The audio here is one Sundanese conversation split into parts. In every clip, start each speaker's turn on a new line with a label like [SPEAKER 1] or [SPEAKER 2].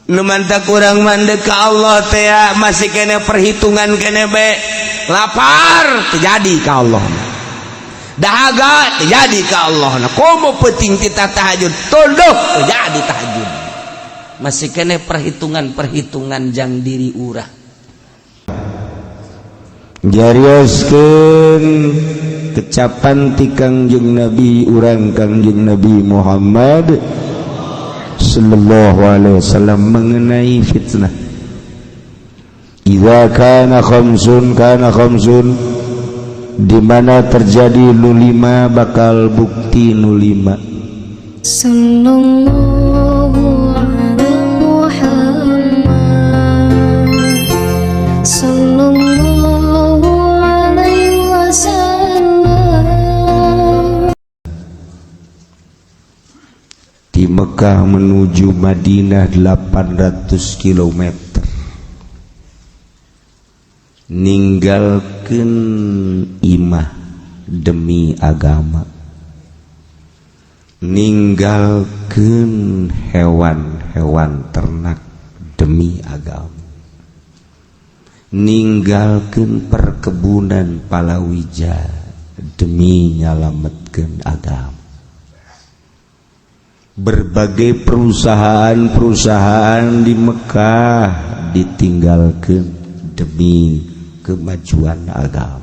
[SPEAKER 1] nu mantap kurang mandek ke Allah teh masih kena perhitungan kena be lapar terjadi ke Allah dahaga terjadi ke Allah komo penting kita tahajud tunduk terjadi tahajud masih kena perhitungan jang diri urah
[SPEAKER 2] jarioskeun kecapan ti Kangjeng Nabi urang Kangjeng Nabi Muhammad sallallahu alaihi wasallam mengenai fitnah. Idza kana khamsun di mana terjadi nulima bakal bukti nulima.
[SPEAKER 3] Sallallahu alaihi Muhammad sallallahu alaihi wasallam.
[SPEAKER 2] Di Mekah menuju Madinah 800 km. Ninggalkeun imah demi agama. Ninggalkeun hewan-hewan ternak demi agama. Ninggalkeun perkebunan palawija demi nyalametkeun agama. Berbagai perusahaan di Mekah ditinggalkan demi kemajuan agama.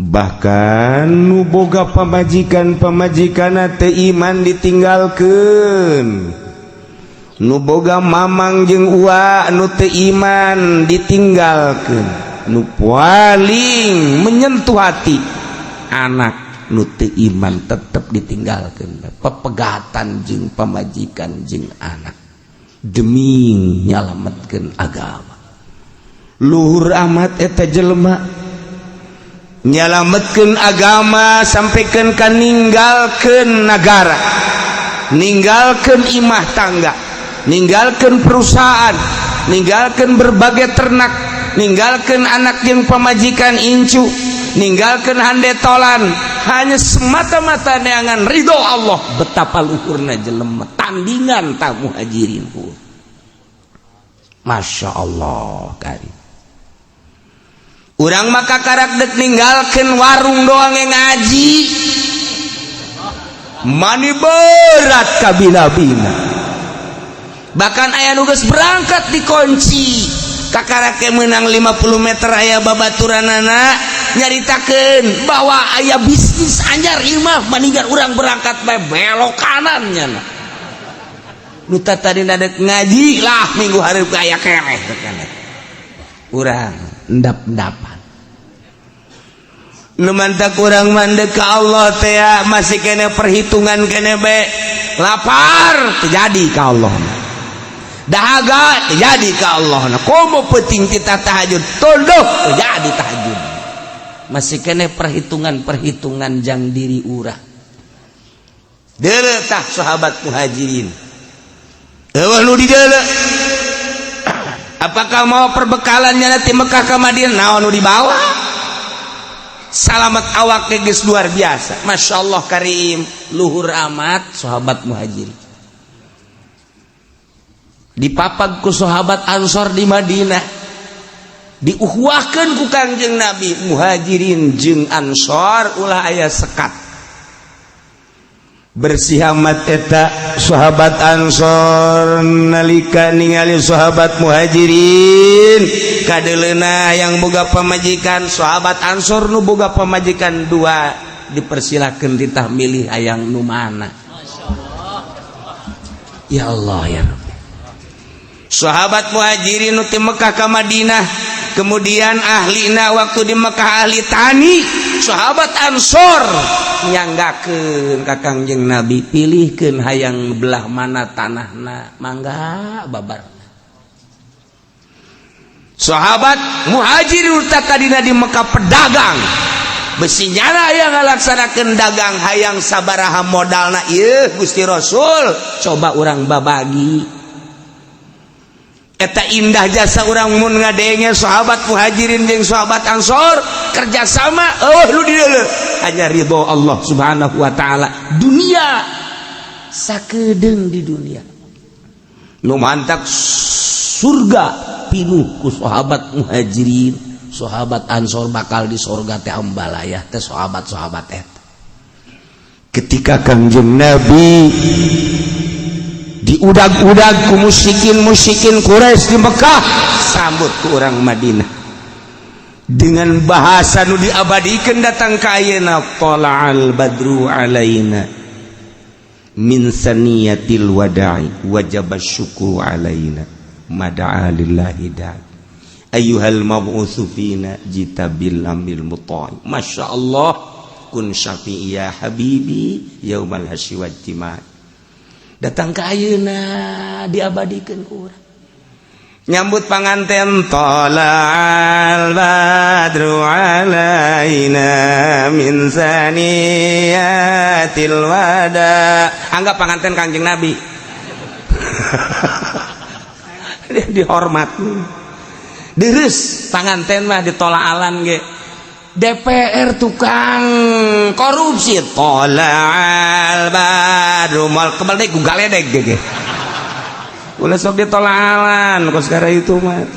[SPEAKER 2] Bahkan nu boga pamajikan teu iman ditinggalkan, nu boga mamang jeung uwa nu teu iman ditinggalkan, nu paling menyentuh hati anak nu teu iman tetep ditinggalkeun pepegatan jeung pamajikan jeung anak demi nyalametkeun agama. Luhur amat eta jelema nyalametkeun agama sampaikeun ka ninggalkeun nagara, ninggalkeun imah tangga, ninggalkeun perusahaan, ninggalkeun berbagai ternak, ninggalkeun anak jeung pamajikan incu, ninggalkeun handetolan hanya semata-mata neangan ridho Allah. Betapa luhurna jelema tandingan tak muhajirin pun. Masya Allah karim. Urang maka karak dek ninggalkeun warung doang yang ngaji mani berat kabina-bina. Bahkan aya nu geus berangkat dikunci kakarake menang 50 meter aya babaturanana nyaritakeun bahwa aya bisnis anyar imah maninggal urang berangkat bae belok kanan nya nu tadi nadek ngaji lah minggu hareup aya keneh urang endap-endapan nu mantap urang mandek ka Allah teh masih kena perhitungan kena be lapar terjadi ka Allah dahaga terjadi ke Allah komo penting kita tahajud tunduk terjadi tahajud masih kena perhitungan jang diri urah deuleu tah sahabat muhajirin eueuh nu di deuleu apakah mau perbekalannya nanti Mekah ke Madinah naon nu dibawa salamet awak geus luar biasa Masya Allah karim luhur amat sahabat muhajirin dipapag ku sahabat Ansor di Madinah diuhwahkeun ku Kangjeng Nabi muhajirin jeung Ansor ulah aya sekat bersih amat eta sahabat Ansor nalika ningali sahabat muhajirin kadeleuna yang boga pamajikan sahabat Ansor nu boga pamajikan dua dipersilakeun ditah milih hayang nu mana. Ya Allah ya Rabbi. Sahabat muhajirin nu ti Mekah ka Madinah kemudian ahlina waktu di Mekah ahli tani sahabat Ansor nyanggakeun ka Kangjeng Nabi pilihkeun hayang belah mana tanahna mangga babar sahabat muhajirin takadina di Mekah pedagang besi nyana yang ngalaksanakeun dagang hayang sabaraha modalna ieu Gusti Rasul coba urang babagi eta indah jasa urang mun ngadenge sahabat muhajirin jeung sahabat Ansor kerjasama lu di dieu hanya ridho Allah subhanahu wa ta'ala dunia sakedeung di dunia nu mantak surga pinuh ku sahabat muhajirin sahabat ansor bakal di surga teh ambalayah teh sahabat-sahabat eta. Ketika Kangjeng Nabi diudag-udag ku musyrikin Quraisy di Mekah, sambut ku orang Madinah dengan bahasa nu diabadikeun datang ka ayeuna, tala'al badru alaina min saniyatil wada'i wajaba syukru alaina mada'a lillahi da'i ayyuhal mab'utsu fina jitabil amil muta'i. Masyaallah, kun syafi'i ya habibi yaumal hasyi wal jima'. Datang ka ayeuna diabadikeun urang nyambut panganten, tala'al badru alaina min saniyatil wada. Anggap panganten Kangjeng Nabi dihormat deres panganten mah ditolaalan ge. DPR tukang korupsi, tala'al badru mal kebal dek gugaledeg ge. Ulah sok ditolaalan kos sekarang itu mah.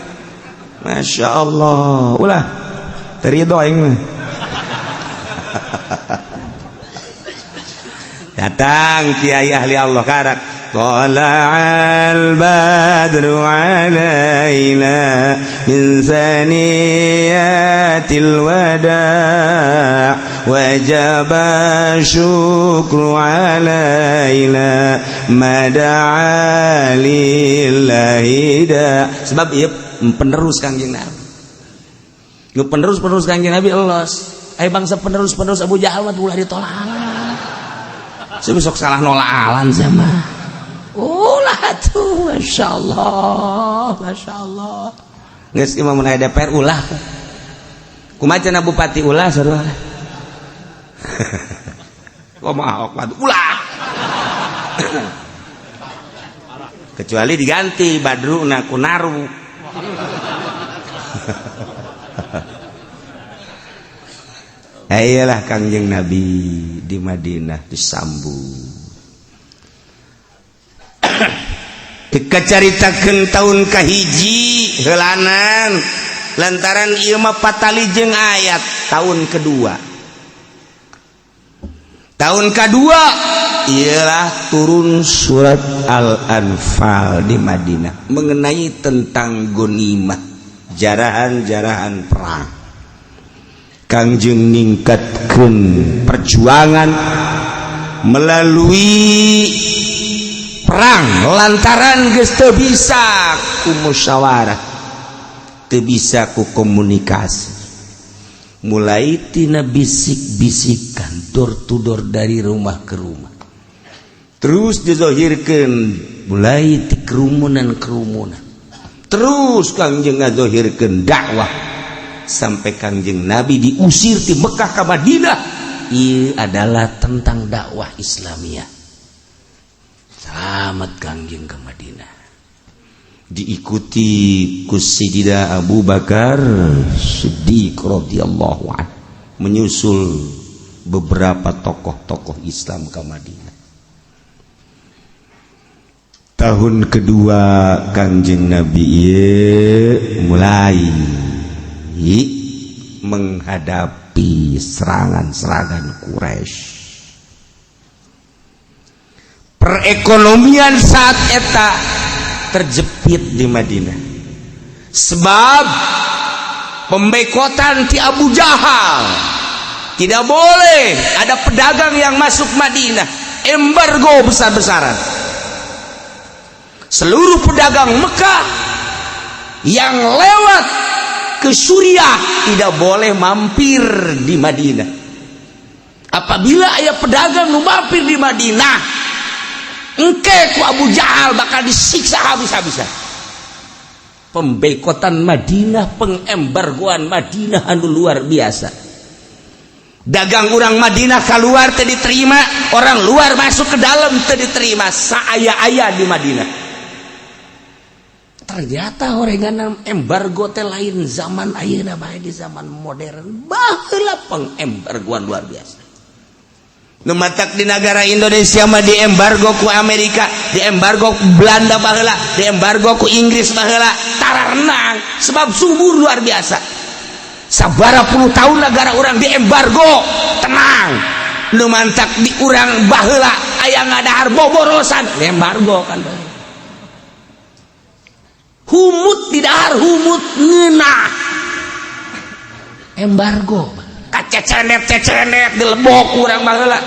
[SPEAKER 2] Masya Allah. Ulah terido aing mah. Datang kiai ahli Allah karak, tala'al badru alaina min saniyatil wada' wajaba syukru alaina mada'a lillahi da. Sebab ieu penerus Kangjeng Nabi. Nu penerus Kangjeng Nabi elos. Ai bangsa penerus Abu Jahal mah ulah ditolak. Sebesok salah nolaalan sama. Ulah tuh, Masya Allah. Nges imam menai DPR ulah. Kumacana bupati ulah sarua. Kumaha ok ulah. Kecuali diganti Badruna Kunaru. Ayolah Kangjeng Nabi di Madinah disambut. Dikacaritakeun taun kahiji heulanan lantaran ieu mah patali jeung ayat tahun kedua. Tahun kedua ialah turun surat Al-Anfal di Madinah mengenai tentang ghanimah, jarahan-jarahan perang. Kangjeng ningkatkeun perjuangan melalui perang lantaran geus teu bisa ku musyawarah, teu bisa ku komunikasi. Mulai tina bisik-bisikan door to door dari rumah ke rumah. Terus dizahirkeun mulai ti kerumunan-kerumunan. Terus Kangjeng ngazahirkeun dakwah sampai Kangjeng Nabi diusir di Mekah ke Madinah. Ini adalah tentang dakwah Islamiyah. Selamat Kangjeng ke Madinah. Diikuti ku Sayyidina Abu Bakar Siddiq radhiyallahu anhu, menyusul beberapa tokoh-tokoh Islam ke Madinah. Tahun kedua Kangjeng Nabi mulai menghadapi serangan-serangan Quraisy. Perekonomian saat eta terjepit di Madinah sebab pembekotan ti Abu Jahal. Tidak boleh ada pedagang yang masuk Madinah, embargo besar-besaran. Seluruh pedagang Mekah yang lewat ke Suriah tidak boleh mampir di Madinah. Apabila ayah pedagang nu mampir di Madinah, engke ku Abu Jahal bakal disiksa habis-habisan. Pembekotan Madinah, pengembargoan Madinah anu luar biasa. Dagang orang Madinah keluar teu diterima, orang luar masuk ke dalam teu diterima, saaya-aya di Madinah. Ternyata horengan embargo teh lain zaman ayeuna bae di zaman modern. Baheula pengembargoan luar biasa. nu matak di negara Indonesia mah diembargo ku Amerika, diembargo ku Belanda baheula, diembargo ku Inggris baheula, tara renang sebab subur luar biasa. Sabara puluh tahun negara orang diembargo, tenang. Nu mantak di urang baheula aya ngadahar boborosan, diembargo kan. Humut di dahar, humut ngeunah. Embargo. Kacecenet dilebok urang baheula.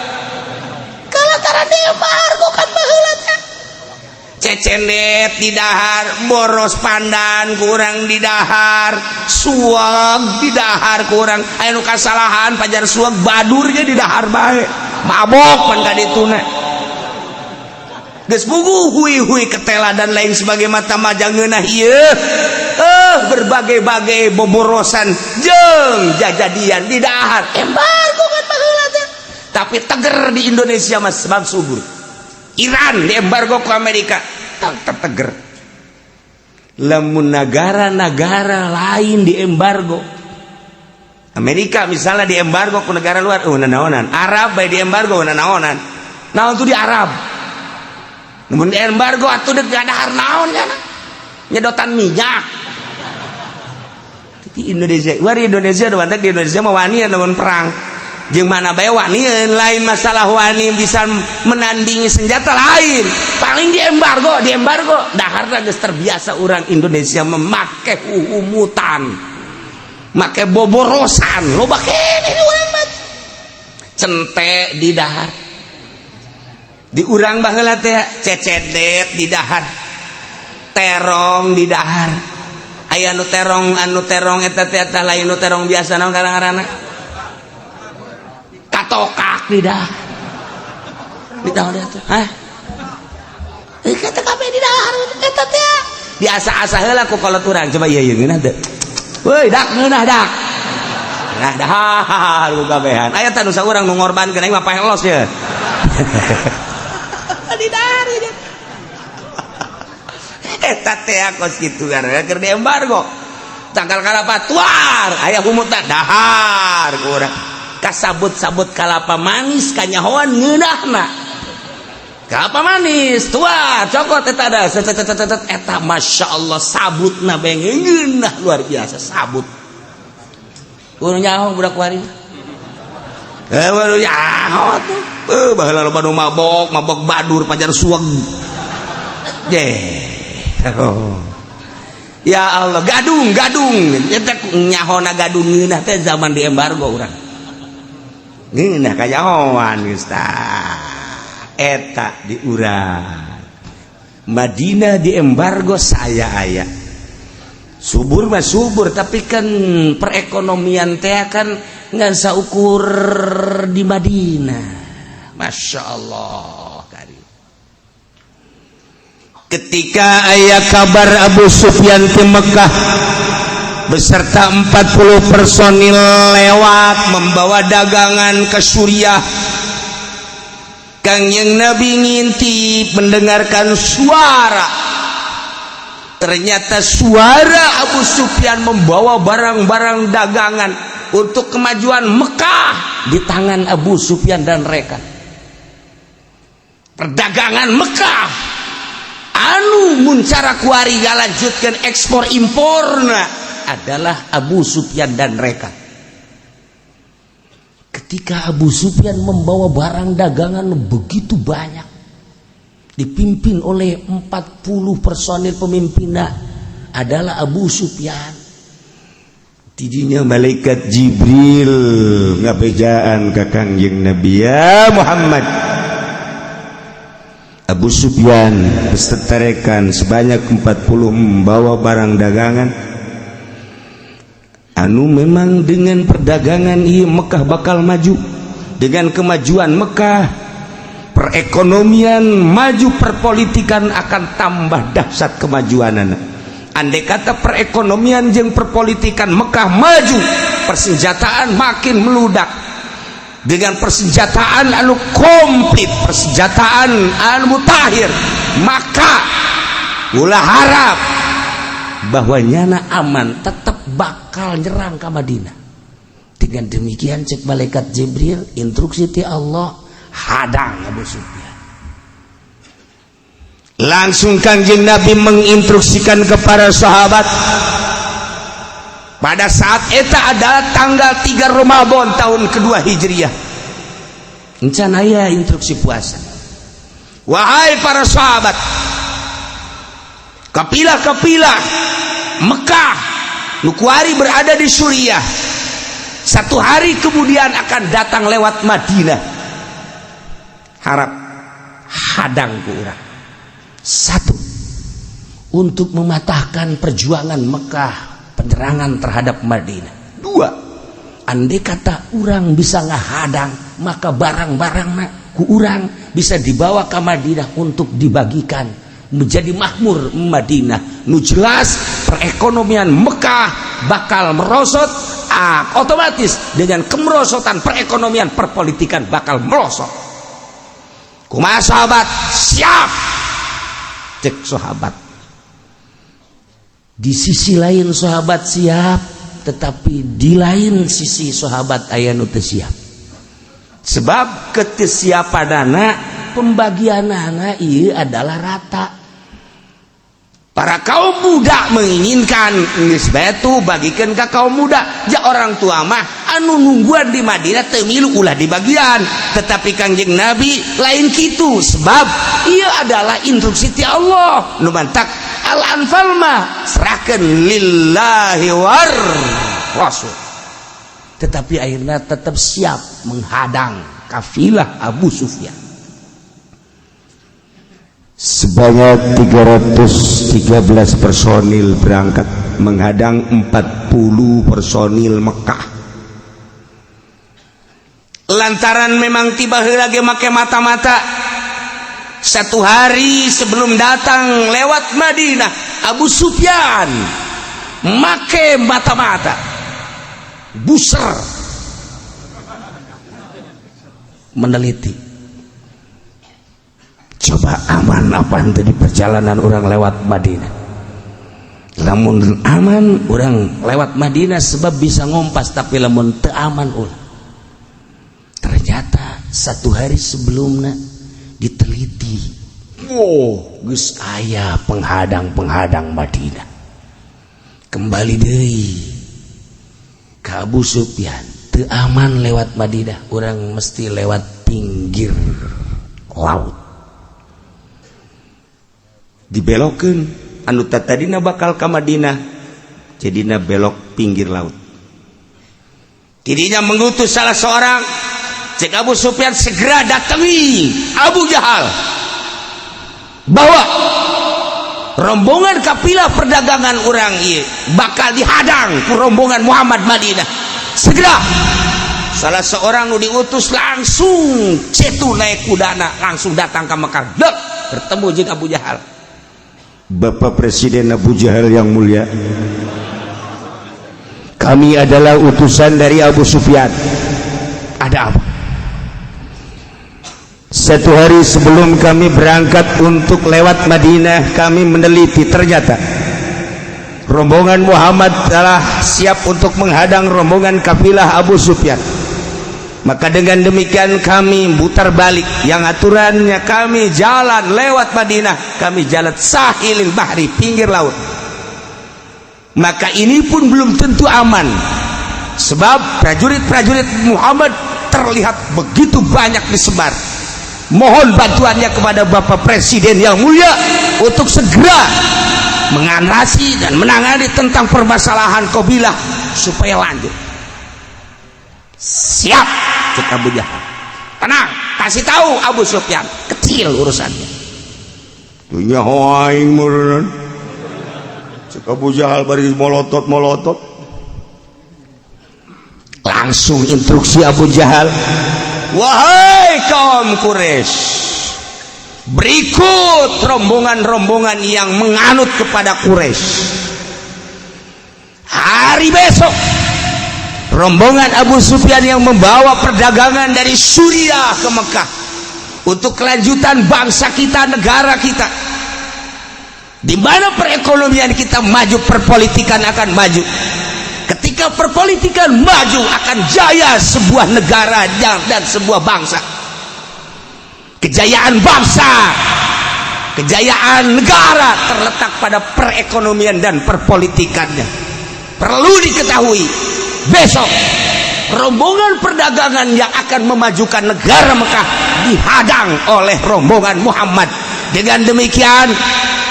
[SPEAKER 2] Kalataran diembargo kan baheula teh. Cecenet di dahar, boros pandan kurang di dahar, suag di dahar kurang. Aya nu kasalahan pajar suag badur ge di dahar bae. Mabok pan ka dituna. Geus bugu hui-hui ketela dan lain sebagai mata majang ngeunah ieu. Berbagai-bagai boborosan jeung jajadian di dahar. Embargo kan baheula teh. Tapi teger di Indonesia mas sebab subur. Iran diembargo ke Amerika, tetap teger. Lamun negara-negara lain diembargo, Amerika misalnya diembargo ke negara luar, nanaonan. Arab bae diembargo nanaonan. Naon tuh di Arab. Namun diembargo atuh deuk gadahar naon nya? Nyedotan minyak. Di Indonesia, war Indonesia ada di Indonesia mah wani namun perang. Jeung mana bae wani lain masalah wani bisa menandingi senjata lain. Paling diembargo. Daharna geus terbiasa orang Indonesia memakai umutan. Make boborosan. Loba kene di urang mah. Cente di dahar. Di urang baheula teh cecedet di dahar. Terong di dahar. Aya anu terong eta teh lain nu terong biasa naon karang-karangna. Katokak di dahar. Di tahun eta. Hah? Kata kabeh di dahar eta teh. Diasa-asa heula ku kolot urang. Coba ieu ngeunah teh. Woi, dak ngeunah dak. Nah, dahar ku kabehan. Aya teh nu saurang nu ngorbankeun aing mah paelos ye. Di dahar ieu. Eta teh kos kitu gara keur diembargo. Tanggal kalapa tuar, aya humutna dahar ku urang. Kasabut-sabut kalapa manis kanyahoan ngeunahna. Kalapa manis tuar cokot eta da eta masyaallah sabutna bae ngeunah luar biasa sabut. Kudu nyaho budak wari. Baru nyaho tuh. Baheula loba nu mabok badur pajar sueg. Ya Allah, gadung eta nyahona gadung ngeunah teh zaman diembargo urang. Ngeunah kanyahoan geus tah. Eta di urang. Madinah diembargo saya aya. Subur mah subur tapi kan perekonomian teh kan ngan saukur di Madinah. Masya Allah. Ketika aya kabar Abu Sufyan ke Mekah beserta 40 personil lewat membawa dagangan ke Suriah, Kangjeng Nabi ngintip mendengarkan suara. Ternyata suara Abu Sufyan membawa barang-barang dagangan untuk kemajuan Mekah di tangan Abu Sufyan dan rekan. Perdagangan Mekah anu muncara kuari ngalanjutkeun ekspor imporna adalah Abu Sufyan dan rekan. Ketika Abu Sufyan membawa barang dagangan begitu banyak, dipimpin oleh 40 personil pemimpinnya adalah Abu Sufyan. Tidinya malaikat Jibril ngabejaan ka Kangjeng Nabi ya Muhammad. Abu Sufyan beserta rekan sebanyak 40 membawa barang dagangan anu memang dengan perdagangan ieu Mekah bakal maju. Dengan kemajuan Mekah perekonomian maju, perpolitikan akan tambah dahsyat kemajuanana. Andai kata perekonomian jeung perpolitikan Mekah maju, persenjataan makin meludak. Dengan persenjataan anu komplit, persenjataan anu mutakhir, maka ulah harap bahwa nyana aman tetap bakal nyerang ke Madinah. Dengan demikian cek malaikat Jibril instruksi ti Allah hadang Abu Sufyan.
[SPEAKER 1] Langsung Kangjeng Nabi menginstruksikan kepada sahabat.
[SPEAKER 2] Pada saat eta adalah tanggal 3 Ramadan tahun kedua Hijriah. Encan aya instruksi puasa. Wahai para sahabat, kapilah-kapilah Mekah nukuari berada di Suriah, 1 hari kemudian akan datang lewat Madinah. Harap hadang ku urang. 1, untuk mematahkan perjuangan Mekah, penyerangan terhadap Madinah. 2, andai kata urang bisa ngahadang, maka barang-barang ku urang bisa dibawa ke Madinah untuk dibagikan, menjadi makmur Madinah. Nu jelas perekonomian Mekah bakal merosot, otomatis dengan kemerosotan perekonomian perpolitikan bakal merosot. Kumaha sahabat? Siap. Cek sahabat. Di sisi lain sahabat siap, tetapi di lain sisi sahabat aya nu teu siap. Sebab ketesiapanana pembagianana ieu adalah rata. Para kaum muda menginginkan geus betu bagikeun ka kaum muda. Ja orang tua mah anu nungguan di Madinah teu milu ulah di bagian. Tetapi Kangjeng Nabi lain kitu, sebab ieu adalah instruksi ti Allah. Nu mantak Al-Anfal mah serahkeun lillahi war rasul. Tetapi akhirnya tetap siap menghadang kafilah Abu Sufyan.
[SPEAKER 1] Sebanyak 313 personil berangkat menghadang 40 personil Mekah.
[SPEAKER 2] Lantaran memang tiba heula ge make mata-mata. 1 hari sebelum datang lewat Madinah, Abu Sufyan make mata-mata, buser, meneliti. Coba aman apa ente di perjalanan orang lewat Madinah. Lamun aman orang lewat Madinah sebab bisa ngompas, tapi lamun teu aman ulah. Ternyata 1 hari sebelumnya diteliti. Geus aya penghadang-penghadang Madinah. Kembali deui ka Abu Sufyan, teu aman lewat Madinah, orang mesti lewat pinggir laut.
[SPEAKER 1] Dibelokeun anu tadina bakal ka Madinah, jadina belok pinggir laut.
[SPEAKER 2] Tidinya mengutus salah seorang, cek Abu Sufyan segera datangi Abu Jahal, bawa rombongan kapilah perdagangan orang ieu bakal dihadang ku rombongan Muhammad Madinah. Segera salah seorang nu diutus langsung cetu naik kudana langsung datang ke Mekah, dek bertemu jeung Abu Jahal.
[SPEAKER 1] Bapak Presiden Abu Jahal yang mulia, kami adalah utusan dari Abu Sufyan.
[SPEAKER 2] Ada apa?
[SPEAKER 1] 1 hari sebelum kami berangkat untuk lewat Madinah, kami meneliti, ternyata rombongan Muhammad telah siap untuk menghadang rombongan kafilah Abu Sufyan. Maka dengan demikian kami putar balik, yang aturannya kami jalan lewat Madinah, kami jalan sahilil bahri, pinggir laut. Maka ini pun belum tentu aman, sebab prajurit-prajurit Muhammad terlihat begitu banyak disebar. Mohon bantuannya kepada Bapak Presiden yang mulia untuk segera mengatasi dan menangani tentang permasalahan kabilah supaya lanjut. Siap, cek Abu Jahal. Tenang, kasih tahu Abu Sufyan, kecil urusannya. Dunya aing meureun. Cek Abu Jahal bari molotot.
[SPEAKER 2] Langsung instruksi Abu Jahal, wahai kaum Quraisy, berikut rombongan-rombongan yang menganut kepada Quraisy. Hari besok rombongan Abu Sufyan yang membawa perdagangan dari Suriah ke Mekah untuk kelanjutan bangsa kita, negara kita, di mana perekonomian kita maju, perpolitikan akan maju. Ketika perpolitikan maju, akan jaya sebuah negara dan sebuah bangsa.
[SPEAKER 1] Kejayaan bangsa, kejayaan negara terletak pada perekonomian dan perpolitikannya. Perlu diketahui, besok rombongan perdagangan yang akan memajukan negara Mekah dihadang oleh rombongan Muhammad. Dengan demikian,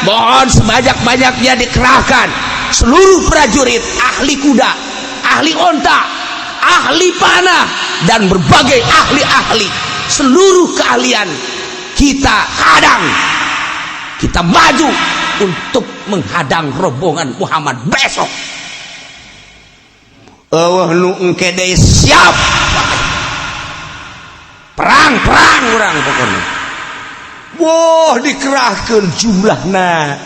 [SPEAKER 1] mohon sebanyak-banyaknya dikerahkan seluruh prajurit, ahli kuda, ahli onta, ahli panah, dan berbagai ahli-ahli. Seluruh keahlian kita hadang, kita maju untuk menghadang rombongan Muhammad besok. Nu engke deui siap. Perang urang pokoknya. Wah, dikerahkeun jumlahna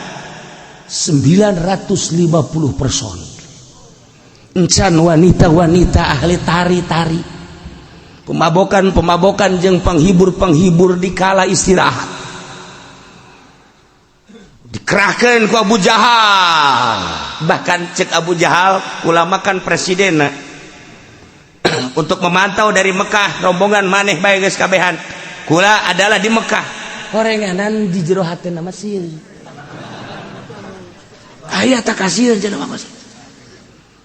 [SPEAKER 1] 950 personil. Encan wanita-wanita ahli tari-tari, pemabokan jeung penghibur di kala istirahat. Dikerahkan ku Abu Jahal. Bahkan cek Abu Jahal ulama kan presiden untuk memantau dari Mekah rombongan maneh bae geus kabehan. Kula adalah di Mekah. Horenganan di jero hatena masih. Aya tak kasieun cenah Mas.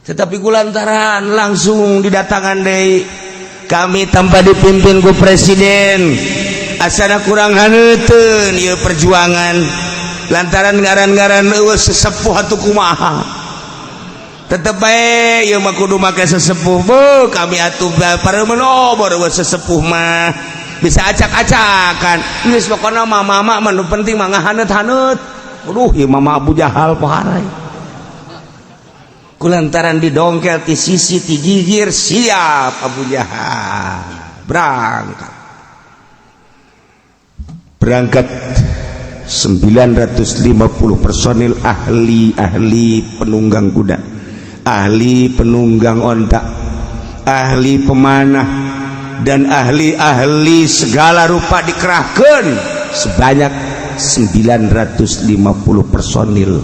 [SPEAKER 1] Tetapi kulantaran langsung didatangan deui kami tanpa dipimpin ku presiden. Asana kurang haneuteun ieu perjuangan. Lantaran ngaran-ngaran sesepuh atuh kumaha. Tetep bae ieu mah kudu make sesepuh. Beuh kami atuh pareumeuh obor sesepuh mah bisa acak-acakan. Geus pokona mama mah nu penting mah ngahaneut-haneut. Aduh ieu mama Abu Jahal paharai. Kulantaran didongkel ti sisi ti gigir siap Abu Jahal. Berangkat 950 personil ahli penunggang kuda, ahli penunggang onta, ahli pemanah, dan ahli segala rupa dikerahkan sebanyak 950 personil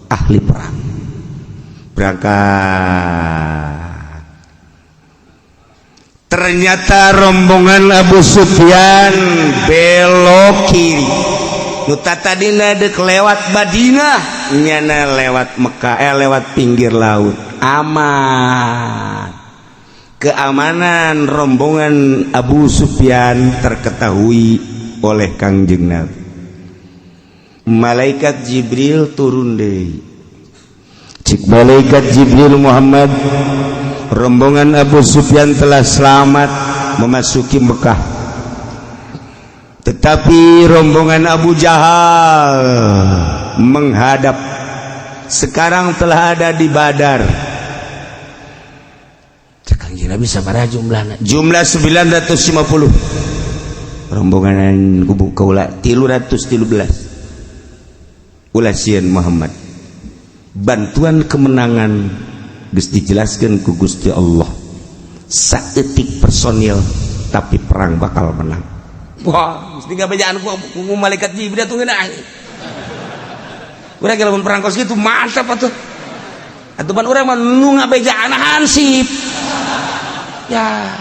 [SPEAKER 1] ahli perang. Berangkat. Ternyata rombongan Abu Sufyan belok kiri. Nu tadina deuk lewat Madinah, nyana lewat Mekah, lewat pinggir laut. Aman. Keamanan rombongan Abu Sufyan terketahui oleh Kangjeng Nabi. Malaikat Jibril turun deui. Cik malaikat Jibril Muhammad, rombongan Abu Sufyan telah selamat memasuki Mekah. Tetapi rombongan Abu Jahal menghadap. Sekarang telah ada di Badar. Cekang Nabi sabaraha jumlahna? Jumlah 950. Rombongan kubu kaula 313. Ulah sieun Muhammad. Bantuan kemenangan geus dijelaskeun ku Gusti Allah. Saeutik personil tapi perang bakal menang. Wah, mesti ngabejaan ku malaikat Jibril tuh ngeunah. Urang lamun perang kos kitu mantap atuh. Atuban urang mah nu ngabejaan hansip. Ya.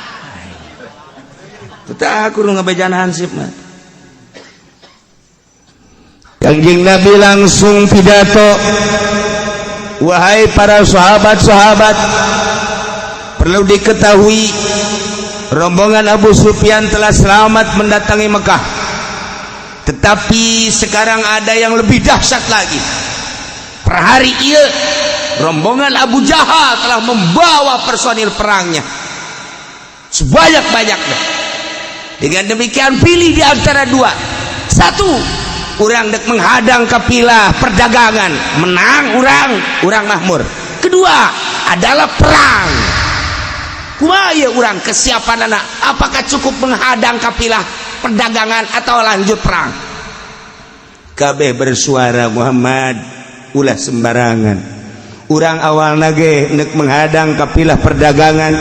[SPEAKER 1] Teu aku nu ngabejaan hansip mah. Kangjeng Nabi langsung pidato. Wahai para sahabat-sahabat, perlu diketahui rombongan Abu Sufyan telah selamat mendatangi Mekah. Tetapi sekarang ada yang lebih dahsyat lagi. Per hari ini rombongan Abu Jahal telah membawa personil perangnya sebanyak-banyaknya. Dengan demikian pilih di antara dua. Satu, urang dek menghadang kapilah perdagangan, menang urang mahmur. Kedua adalah perang. Kumaha ieu urang kesiapan anak? Apakah cukup menghadang kapilah perdagangan atau lanjut perang? Kabeh bersuara Muhammad, ulah sembarangan. Urang awalna ge neuk menghadang kapilah perdagangan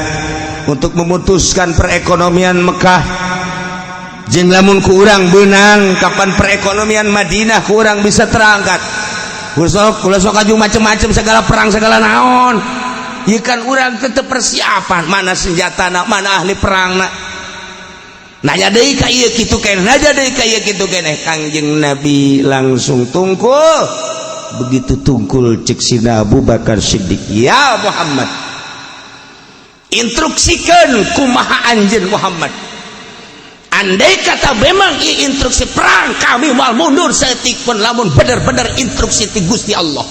[SPEAKER 1] untuk memutuskan perekonomian Mekah. Jeung lamun ku urang beunang kapan perekonomian Madinah ku urang bisa terangkat. Kula sok aju macem-macem segala perang segala naon. Ieu kan urang tetep persiapan, mana senjatana, mana ahli perangna.
[SPEAKER 2] nanya deui ka ieu kitu keneh nanya deui ka ieu kitu keneh Kangjeng Nabi langsung tungkul begitu tungkul cek sina Abu Bakar Siddiq ya Muhammad instruksikan kumaha anjeun Muhammad andai kata memang instruksi perang kami moal mundur saeutik pun lamun bener-bener instruksi ti Gusti Allah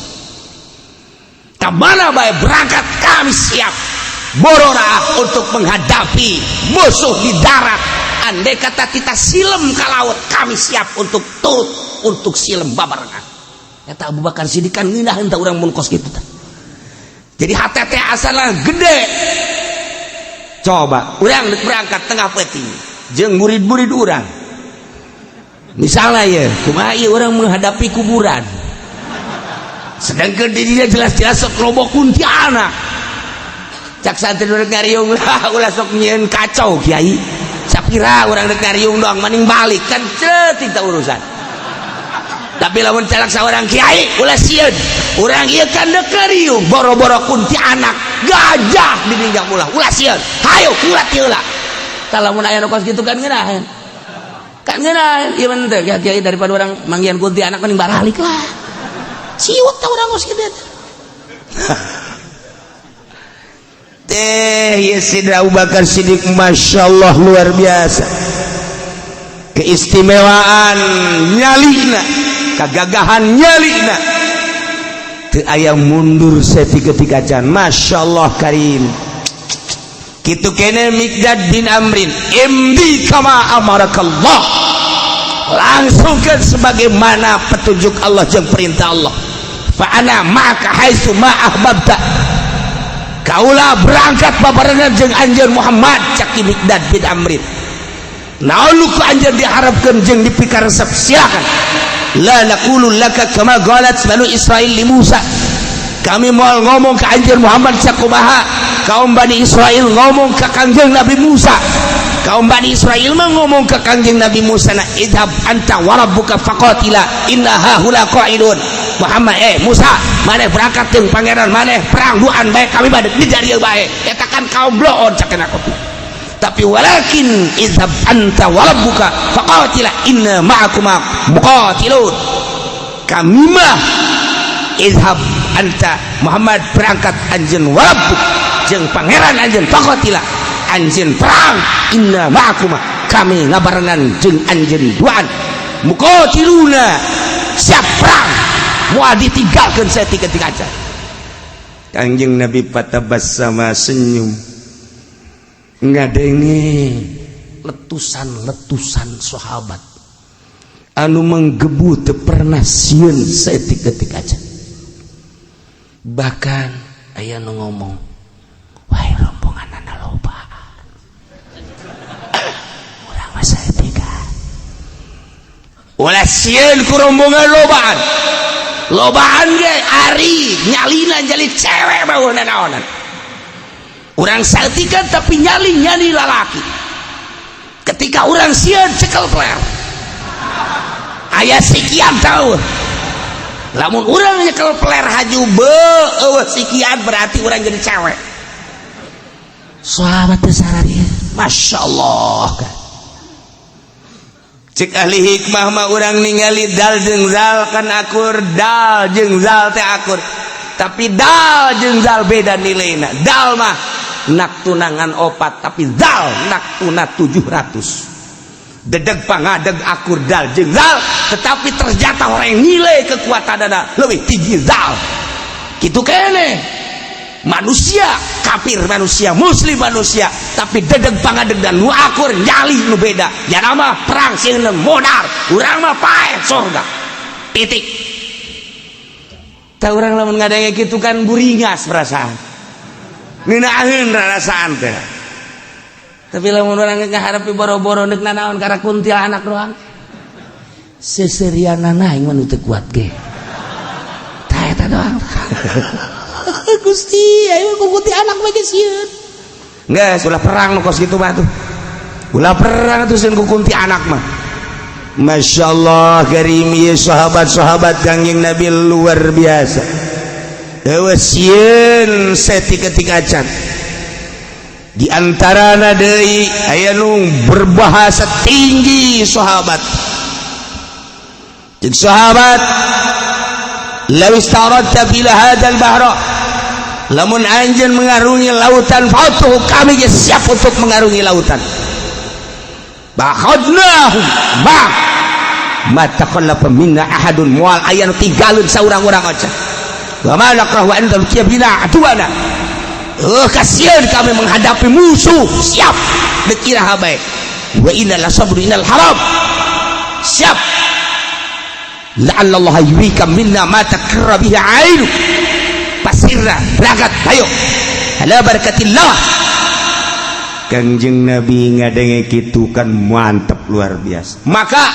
[SPEAKER 2] kamana bae berangkat kami siap bororah untuk menghadapi musuh di darat andai kata kita silem ka laut kami siap untuk turut untuk silem babarengan eta Abu Bakar Siddiq kan ngeunah henteu urang mun kos kitu teh jadi hate teh asalna gede coba urang deuk berangkat tengah peuting jeung murid-murid urang misalnya ya kumaha ieu urang menghadapi kuburan sedangkan dirinya jelas-jelas sok loba kuntilanak cak santri urang ngariung lah ulah sok nyieun kacau kiai sapira urang rek ngariung doang maning balik kan ceut urusan tapi lamun calak saurang kiai ulah sieun urang ieu kan deuk ngariung boro-boro kuntilanak gajah di ninjang ulah sieun hayu kulat heula lamun aya nu kos kitu kan ngeunaheun ieu mah teh kiai daripada orang manggihan kuntilanak mending baralik lah siut tah urang kos kitu teh ya Sidra Abu Bakar Siddiq masyaallah luar biasa keistimewaan nyalina kagagahan nyalina teu aya mundur saeutik-eutik acan masyaallah karim kitu kene Miqdad bin Amrin imdi kama amarakallah langsungkan sebagaimana petunjuk Allah jeung perintah Allah fa ana ma'aka haitsu ma ahbabta kaulah berangkat babarengan jeung anjeun Muhammad cak Miqdad bin Amrin naon ku anjeun diharapkeun jeung dipikaresep silakan la naqulu laka kama qalat banu Israil li Musa kami moal ngomong ke anjeun Muhammad sakumaha kaum Bani Israel ngomong ke Kangjeng Nabi Musa kaum Bani Israel mah ngomong ke Kangjeng Nabi Musa na idhab anta wa rabbuka faqatila inna haula qa'idun Muhammad Musa maneh berangkat jeung pangeran maneh perang duaan bae kami bade di dieu bae eta kan kaum bloon cakeuna kopi tapi walakin idhab anta wa rabbuka faqatila inna ma'akuma muqatilun kami mah idhab anta Muhammad berangkat anjeun wa rabbuk jeung pangeran anjeun faqatila anjeun perang inna ma'akuma kami ngabarengan jeung anjeun duaan muqatiluna siap perang moal ditinggalkeun saeutik-eutik aja Kangjeng Nabi patabassama senyum ngadengi letusan-letusan sahabat anu menggebu teu pernah sieun saeutik-eutik aja bahkan aya nu ngomong wahai rombonganna loba urang mah saeutika ulah sieun ku rombongan lobaan ge ari nyalina jadi cewek baheuna naonan urang saeutika tapi nyali lalaki ketika urang sieun cekel pler aya sekian tahun lamun urang nyekel peler haju eueuh sekian berarti urang jadi cewek sahabat teh sararieu masyaallah kan cek ahli hikmah mah urang ningali dal jeung zal kan akur dal jeung zal teh akur tapi dal jeung zal beda nilaina dal mah nak tunangan 4 tapi zal nak tuna 700 dedeg pangadeg akur dal jeung zal tetapi ternyata orang nilai kekuatanana lebih tinggi zal kitu kene manusia kafir manusia muslim manusia tapi dedeg pangadeg dan nu akur nyali nu beda jana mah perang sieun modar urang mah paeh surga titik tah urang lamun ngadenge kitu kan buringas perasaan ngeunaheun rasaan teh tapi lamun urang ngaharapi boro-boro neuk nanaon karena kuntilanak doang seserianana aing mah nu teu kuat ge tah eta doang Gusti ayo ku kuntilanak we ge sieun geus ulah perang nu kos kitu mah tuh ulah perang tuh sieun ku kuntilanak mah masyaallah karim ieu sahabat-sahabat Kangjeng Nabi luar biasa eueuh sieun saeutik-eutik acan
[SPEAKER 1] di antarana deui aya nu berbahasa tinggi sahabat. Jeung sahabat law istaradta bila hadzal bahra, lamun anjeun mengarungi lautan fatuh, kami ge siap untuk mengarungi lautan. Bakhadnahum ma taqallafa minna ahadun, moal aya nu tinggalun saurang-urang oca. Wa ma nakrahu an tabkiya bina atuana. Kasihan kami menghadapi musuh, siap dikira habae. Wa inna la sabru innal haram, siap. La'alla Allah yurika minna ma takarra bihi ainu, pasirna berangkat ayo ala barakatillah. Kangjeng Nabi ngadenge kitu kan mantep luar biasa. Maka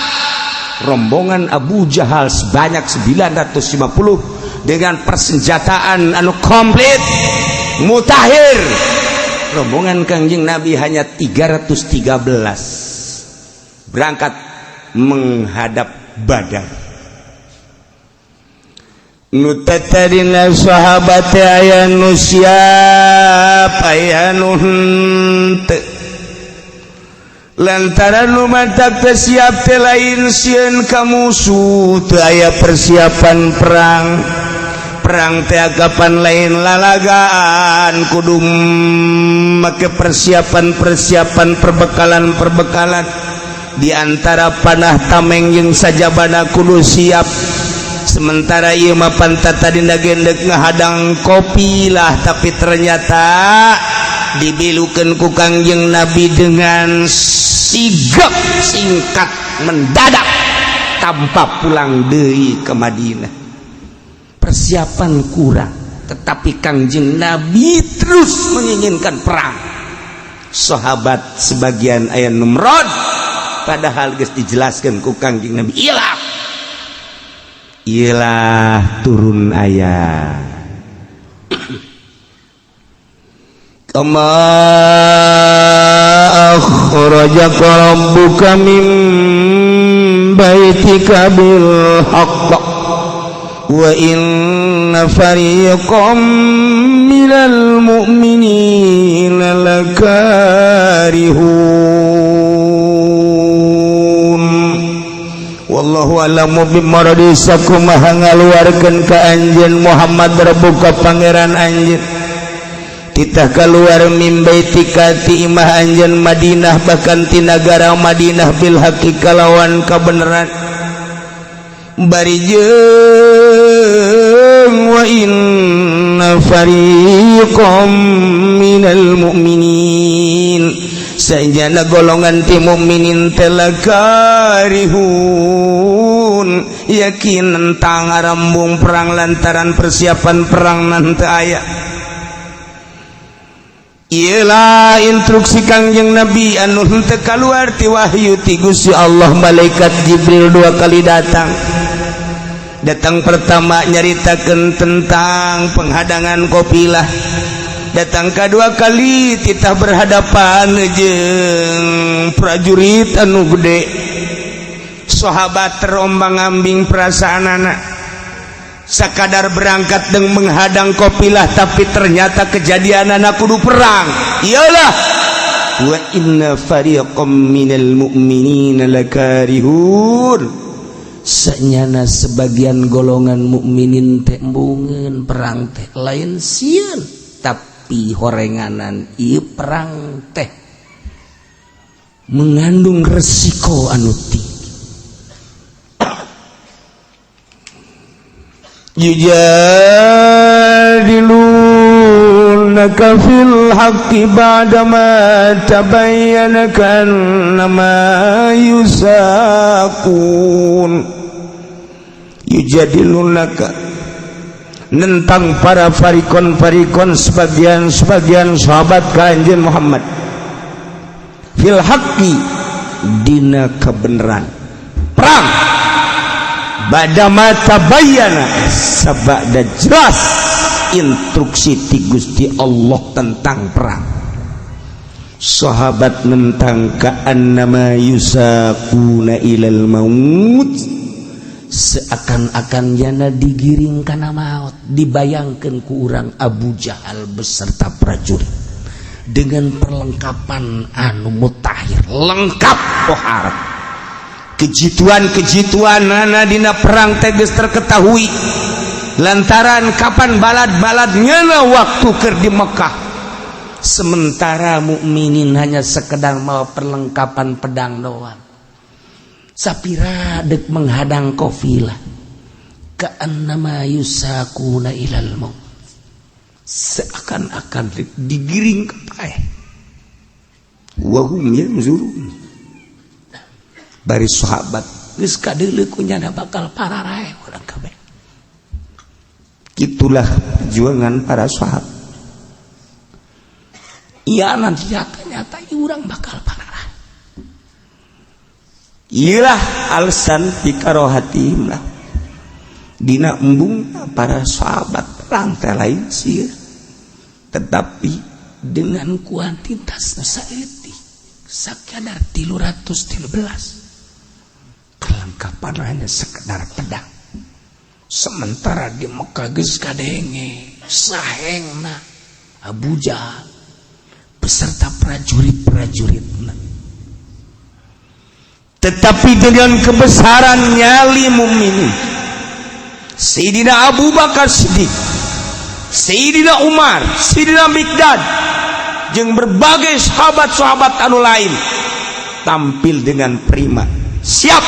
[SPEAKER 1] rombongan Abu Jahal sebanyak 950 dengan persenjataan anu komplit mutahir. Rombongan Kangjeng Nabi hanya 313 berangkat menghadap Badar. Nu tatadina sahabat aya nu siap aya nu henteu. Lantaran nu matak teu siap teh lain sieun ka musuh, teu aya persiapan perang. Perang teh agapan lain lalagaan, kudu make persiapan perbekalan di antara panah tameng jeung sajabana kudu siap. Sementara ieu mah pantatadina gendek ngahadang kopi lah, tapi ternyata dibilukeun ku Kangjeng Nabi dengan sigap singkat mendadak tanpa pulang deui ke Madinah. Persiapan kurang, tetapi Kangjeng Nabi terus menginginkan perang. Sahabat sebagian aya numrod, padahal geus dijelaskeun ku Kangjeng Nabi, ialah turun ayat kama akhrajaka rabbuka min baitika bil haqq wa inna fariqam minal mu'minina lakarihun. Wallahu a'lamu bimaradi sakumaha ngaluarkeun ka anjeun Muhammad rabbuka pangeran anjeun titah kaluar min baitika ti imah anjeun Madinah, bahkan ti nagara Madinah bil haqqi kalawan kabeneran. Bari jeung wa inna fariqam minal mu'minin, sanjana golongan ti mukminin teh lakarihun, yakin tentang arambung perang lantaran persiapan perang nan teu aya. Ialah instruksi Kangjeng Nabi anu henteu kaluar ti wahyu ti Gusti Allah. Malaikat Jibril 2 kali datang pertama nyaritakeun tentang penghadangan kafilah, datang kedua kali titah berhadapan jeung prajurit anu gede. Sahabat terombang-ambing perasaanana, sakadar berangkat dan menghadang kafilah, tapi ternyata kejadianana kudu perang. Iyalah wa inna fariqam minal mu'minina lakarihun, sanyana sebagian golongan mukminin teh embungeun perang teh lain sieun, tapi horenganan ieu perang teh mengandung resiko anu tinggi. Yujadilunaka fil haqqi ba'dama tabayyana kannama yusaqun. Yujadilunaka nentang para farikon sebagian sahabat Kanjeng Muhammad fil haqqi dina kebenaran perang badama tabayyana sabada jelas instruksi ti Gusti Allah tentang perang. Sahabat nentang ka'annama yusaquna ilal maut, seakan-akan yana digiring kana maut, dibayangkeun ku urang Abu Jahal beserta prajurit
[SPEAKER 2] dengan perlengkapan anu mutakhir, lengkap toharat. Kejituan nana dina perang teges terketahui lantaran kapan balad-balad nyana waktu keur di Mekah, sementara mukminin hanya sekedar mau perlengkapan pedang doang. Sapira dek menghadang kafilah, ka'annama yusakuna ilal maut, seakan-akan digiring ke paeh. Wahum yanzurun, bari sahabat geus kadeuleu kunyana bakal pararae urang kabeh. Itulah perjuangan para sahabat. Iya nanti nyata urang bakal pararae. Iyalah alasan fikarohatihim lah dina embung para sahabat perang teh lain sieun, tetapi dengan kuantitas saeutik sakadar 313 perlengkapan hanya sekedar pedang, sementara di Mekah geus kadenge sahengna Abu Jahal beserta prajurit-prajuritna. Tetapi dengan kebesaran nyali mukminin, Sayyidina Abu Bakar Siddiq, Sayyidina Umar, Sayyidina Mikdad, jeung berbagai sahabat-sahabat anu lain tampil dengan prima, siap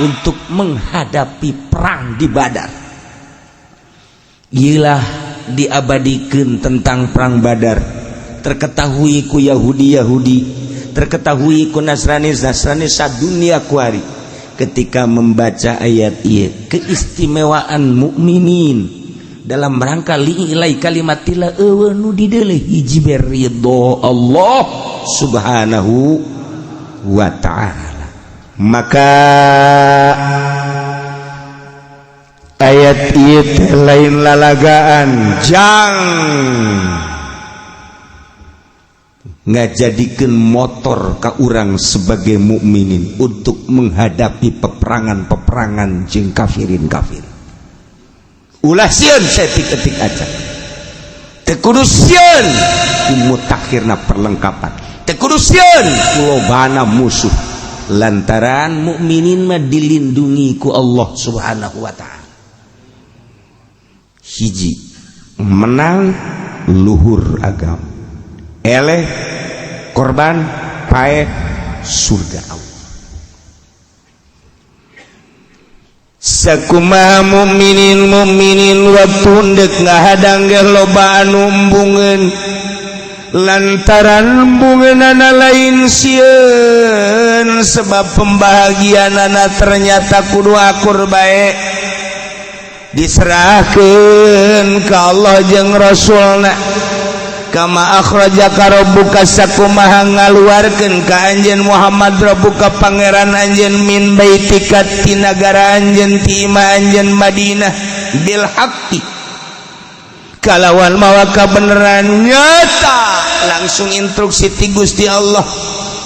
[SPEAKER 2] untuk menghadapi perang di Badar. Ialah diabadikeun tentang perang Badar, terketahui ku Yahudi, terketahui ku Nasrani sadunia kuari ketika membaca ayat ieu, keistimewaan mukminin dalam rangka li'ilai kalimatillah nu dideuleh hiji ridho Allah subhanahu wa ta'ala. Maka ayat ieu lain lalagaan jang ngajadikeun motor ka urang sebagai mukminin untuk menghadapi peperangan jeung kafirin. Ulah sieun setik-etik aja, teu kudu sieun mutakhirna perlengkapan, teu kudu sieun lobana musuh, lantaran mukminin mah dilindungi ku Allah subhanahu wa ta'ala. Hiji menang luhur agama, eleh korban paeh surga Allah. Sakumaha mukminin waktu ndek ngahadang ge loba anu embungeun, lantaran embungeunana lain sieun sebab pembahagianana ternyata kudu akur bae diserahkeun ka Allah jeung Rasulna. Kama akhrajaka rabbuka sakumaha ngaluarkeun ka anjeun Muhammad rabbuka pangeran anjeun min baitika ti nagara anjeun ti imah anjeun Madinah bil haqqi kalawan mawa kabeneran nyata. Langsung instruksi ti Gusti Allah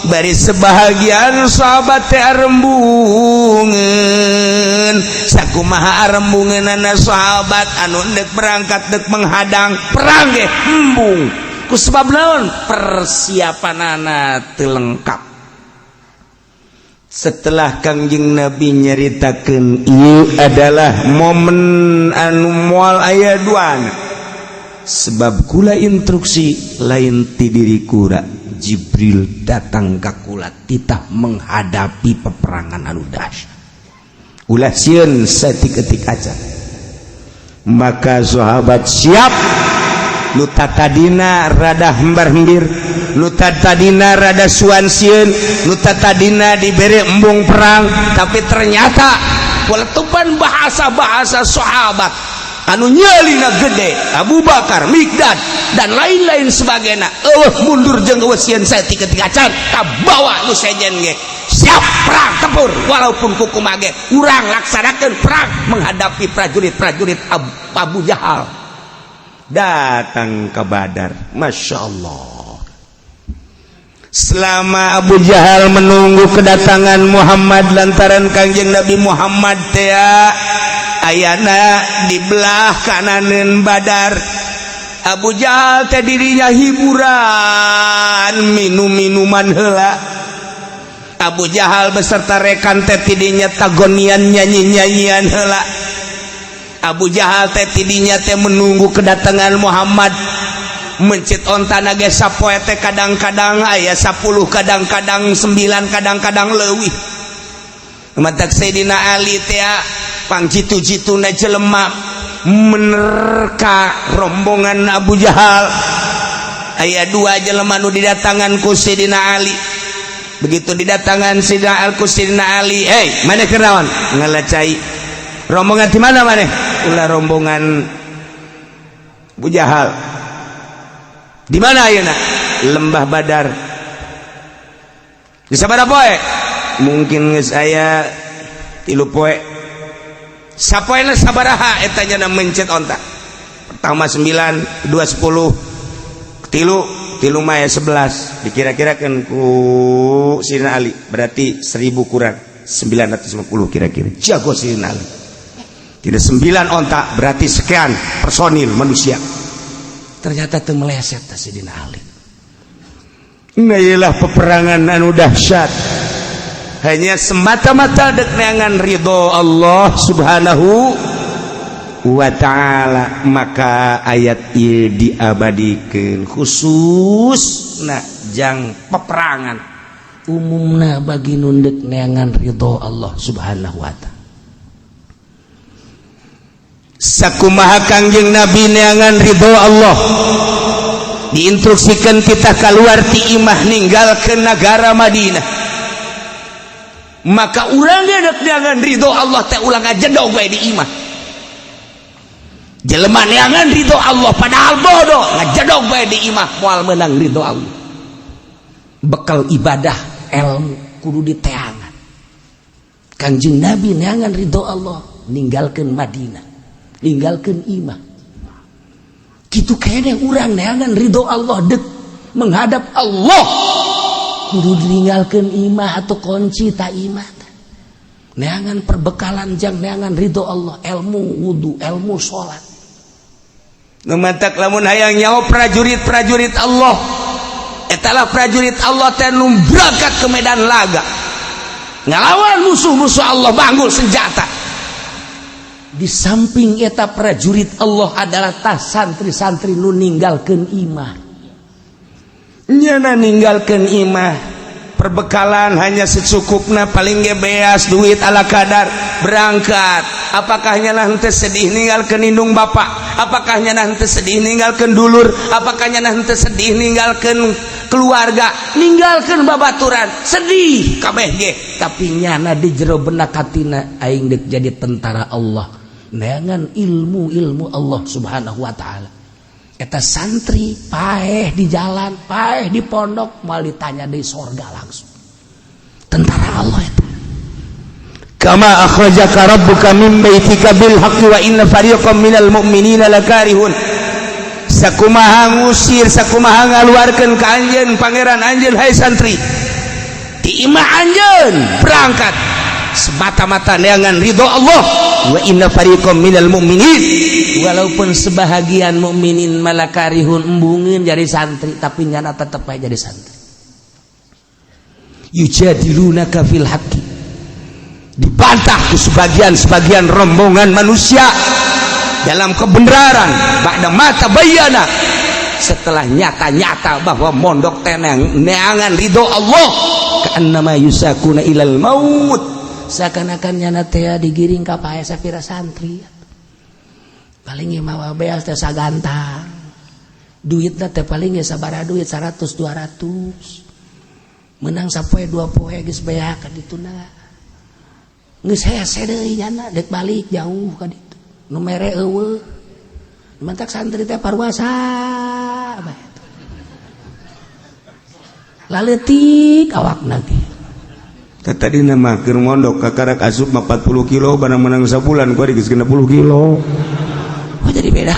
[SPEAKER 2] bari sebahagian sahabat teh arembungeun sakumaha arembungeunana sahabat anu dek berangkat dek menghadang perang ge embung ku sebab naon persiapanana teu lengkap. Setelah Kangjeng Nabi nyaritakeun ieu adalah momen anu moal aya duana, sebab kula instruksi lain ti diri kura Jibril datang ka kula titah menghadapi peperangan anu dahsyat. Ulah sieun satik-etik aja. Maka sahabat siap, nu tadina rada hembar-hembir, nu tadina rada suan sieun, nu tadina dibere embung perang, tapi ternyata peletupan bahasa-bahasa sahabat anu nyalina gede, Abu Bakar, Mikdad dan lain-lain sebagainya. Mundur jeung wesian saya ketika can kabawa nu sejen ge siap perang tempur walaupun kuku mage urang laksanakeun perang menghadapi prajurit-prajurit Abu Jahal datang ke Badar. Masya Allah, selama Abu Jahal menunggu kedatangan Muhammad lantaran Kangjeng Nabi Muhammad teh ayana di belah kananeun Badar Abu Jahal teh dirinya hiburan minum-minuman heula. Abu Jahal beserta rekan teh tidinya tagonian nyanyi-nyanyian heula. Abu Jahal teh tidinya teh menunggu kedatangan Muhammad. Mencit ontana ge sapoe teh kadang-kadang aya 10, kadang-kadang 9, kadang-kadang leuwih. Matak Sayyidina Ali teh pangjitu-jituna jelema menerka rombongan Abu Jahal. Aya 2 jelema nu didatangan ku Sayyidina Ali. Begitu didatangan Sayyidina Ali, "Hei, maneh keur naon?" Ngalacai. "Rombongan di mana maneh?" Ulah rombongan Abu Jahal. "Di mana ayeuna?" "Lembah Badar." "Di sabaraha poe?" "Mungkin geus aya 3 poe." "Sapoena sabaraha?" Eta nya mencet onta. Pertama 9, kedua 10, tilu mah 11. Dikira-kirakeun ku Sayyidina Ali, berarti 1000 kurang 950 kira-kira. Jago Sayyidina Ali. Tidak 9 onta berarti sekian personil manusia. Ternyata teu meleset Sayyidina Ali. Nailah peperangan anu dahsyat. Hanya semata-mata dek neangan ridho Allah Subhanahu wa ta'ala. Maka ayat ieu diabadikeun khusus jang peperangan umumna bagi nu dek neangan ridho Allah Subhanahu wa ta'ala. Sakumaha Kangjeng Nabi neangan ridho Allah, diinstruksikan kita keluar ti imah ninggalkeun negara Madinah. Maka urang dek neangan ridho Allah teh ulang ajedog bae di imah. Jelema neangan ridho Allah padahal bodoh ngajedog bae di imah moal meunang ridho Allah. Bekal ibadah ilmu kudu diteangan. Kangjeng Nabi neangan ridho Allah ninggalkeun Madinah, ninggalkeun imah. Kitu kene urang neangan ridho Allah dek menghadap Allah kudu ditinggalkeun imah atau kunci ta imah. Neangan perbekalan jang neangan ridho Allah, ilmu wudu, ilmu salat. Numantak lamun hayang nyawa prajurit-prajurit Allah, etalah prajurit Allah teh nu berangkat ke medan laga ngalawan musuh-musuh Allah banggul senjata. Di samping eta prajurit Allah adalah tas santri-santri nu ninggalkeun imah. Nyana ninggalkeun imah, perbekalan hanya secukupna, paling ge beas duit ala kadar berangkat. Apakah nyana henteu sedih ninggalkeun indung bapak? Apakah nyana henteu sedih ninggalkeun dulur? Apakah nyana henteu sedih ninggalkeun keluarga? Ninggalkeun babaturan sedih kabeh ge, tapi nyana di jero benak hatina aing dek jadi tentara Allah. Neangan ilmu Allah Subhanahu wa ta'ala. Eta santri paeh di jalan, paeh di pondok, mal ditanya di sorga langsung. Tentara Allah eta. Kama akhrajaka rabbuka min baitika bil haqqi wa inna fariqam minal mu'minina lakarihun. Sakumaha ngusir, sakumaha ngaluarkeun ka anjeun pangeran anjeun hai santri. Di imah anjeun berangkat semata-mata neangan ridho Allah. Wa inna fariqam minal mu'minin, walaupun sebahagian mukminin malakarihun embungin jadi santri, tapi nyana tetep aja jadi santri. Yujadilunaka fil haqqi, dibantah ke sebagian rombongan manusia dalam kebenaran. Ba'da mata bayana, setelah nyata-nyata bahwa mondok tenang neangan ridho Allah, ka'annama yusakuna ilal maut, seakan-akan nyana teh digiring ka pae sapira santri. Paling mawa beas teh sagantang, duitna teh paling sabaraha duit 100-200, menang sapoe 2 poe geus beak ka dituna, geus hese deui nyana dek balik jauh ka ditu nu mere eueuh. Mantak santri teh parwasa bae laleutik awakna ge. Tadi nama keur mondok kakarak asup 40 kilo barang menang sabulan kuari geus 60 kilo. Oh jadi beda.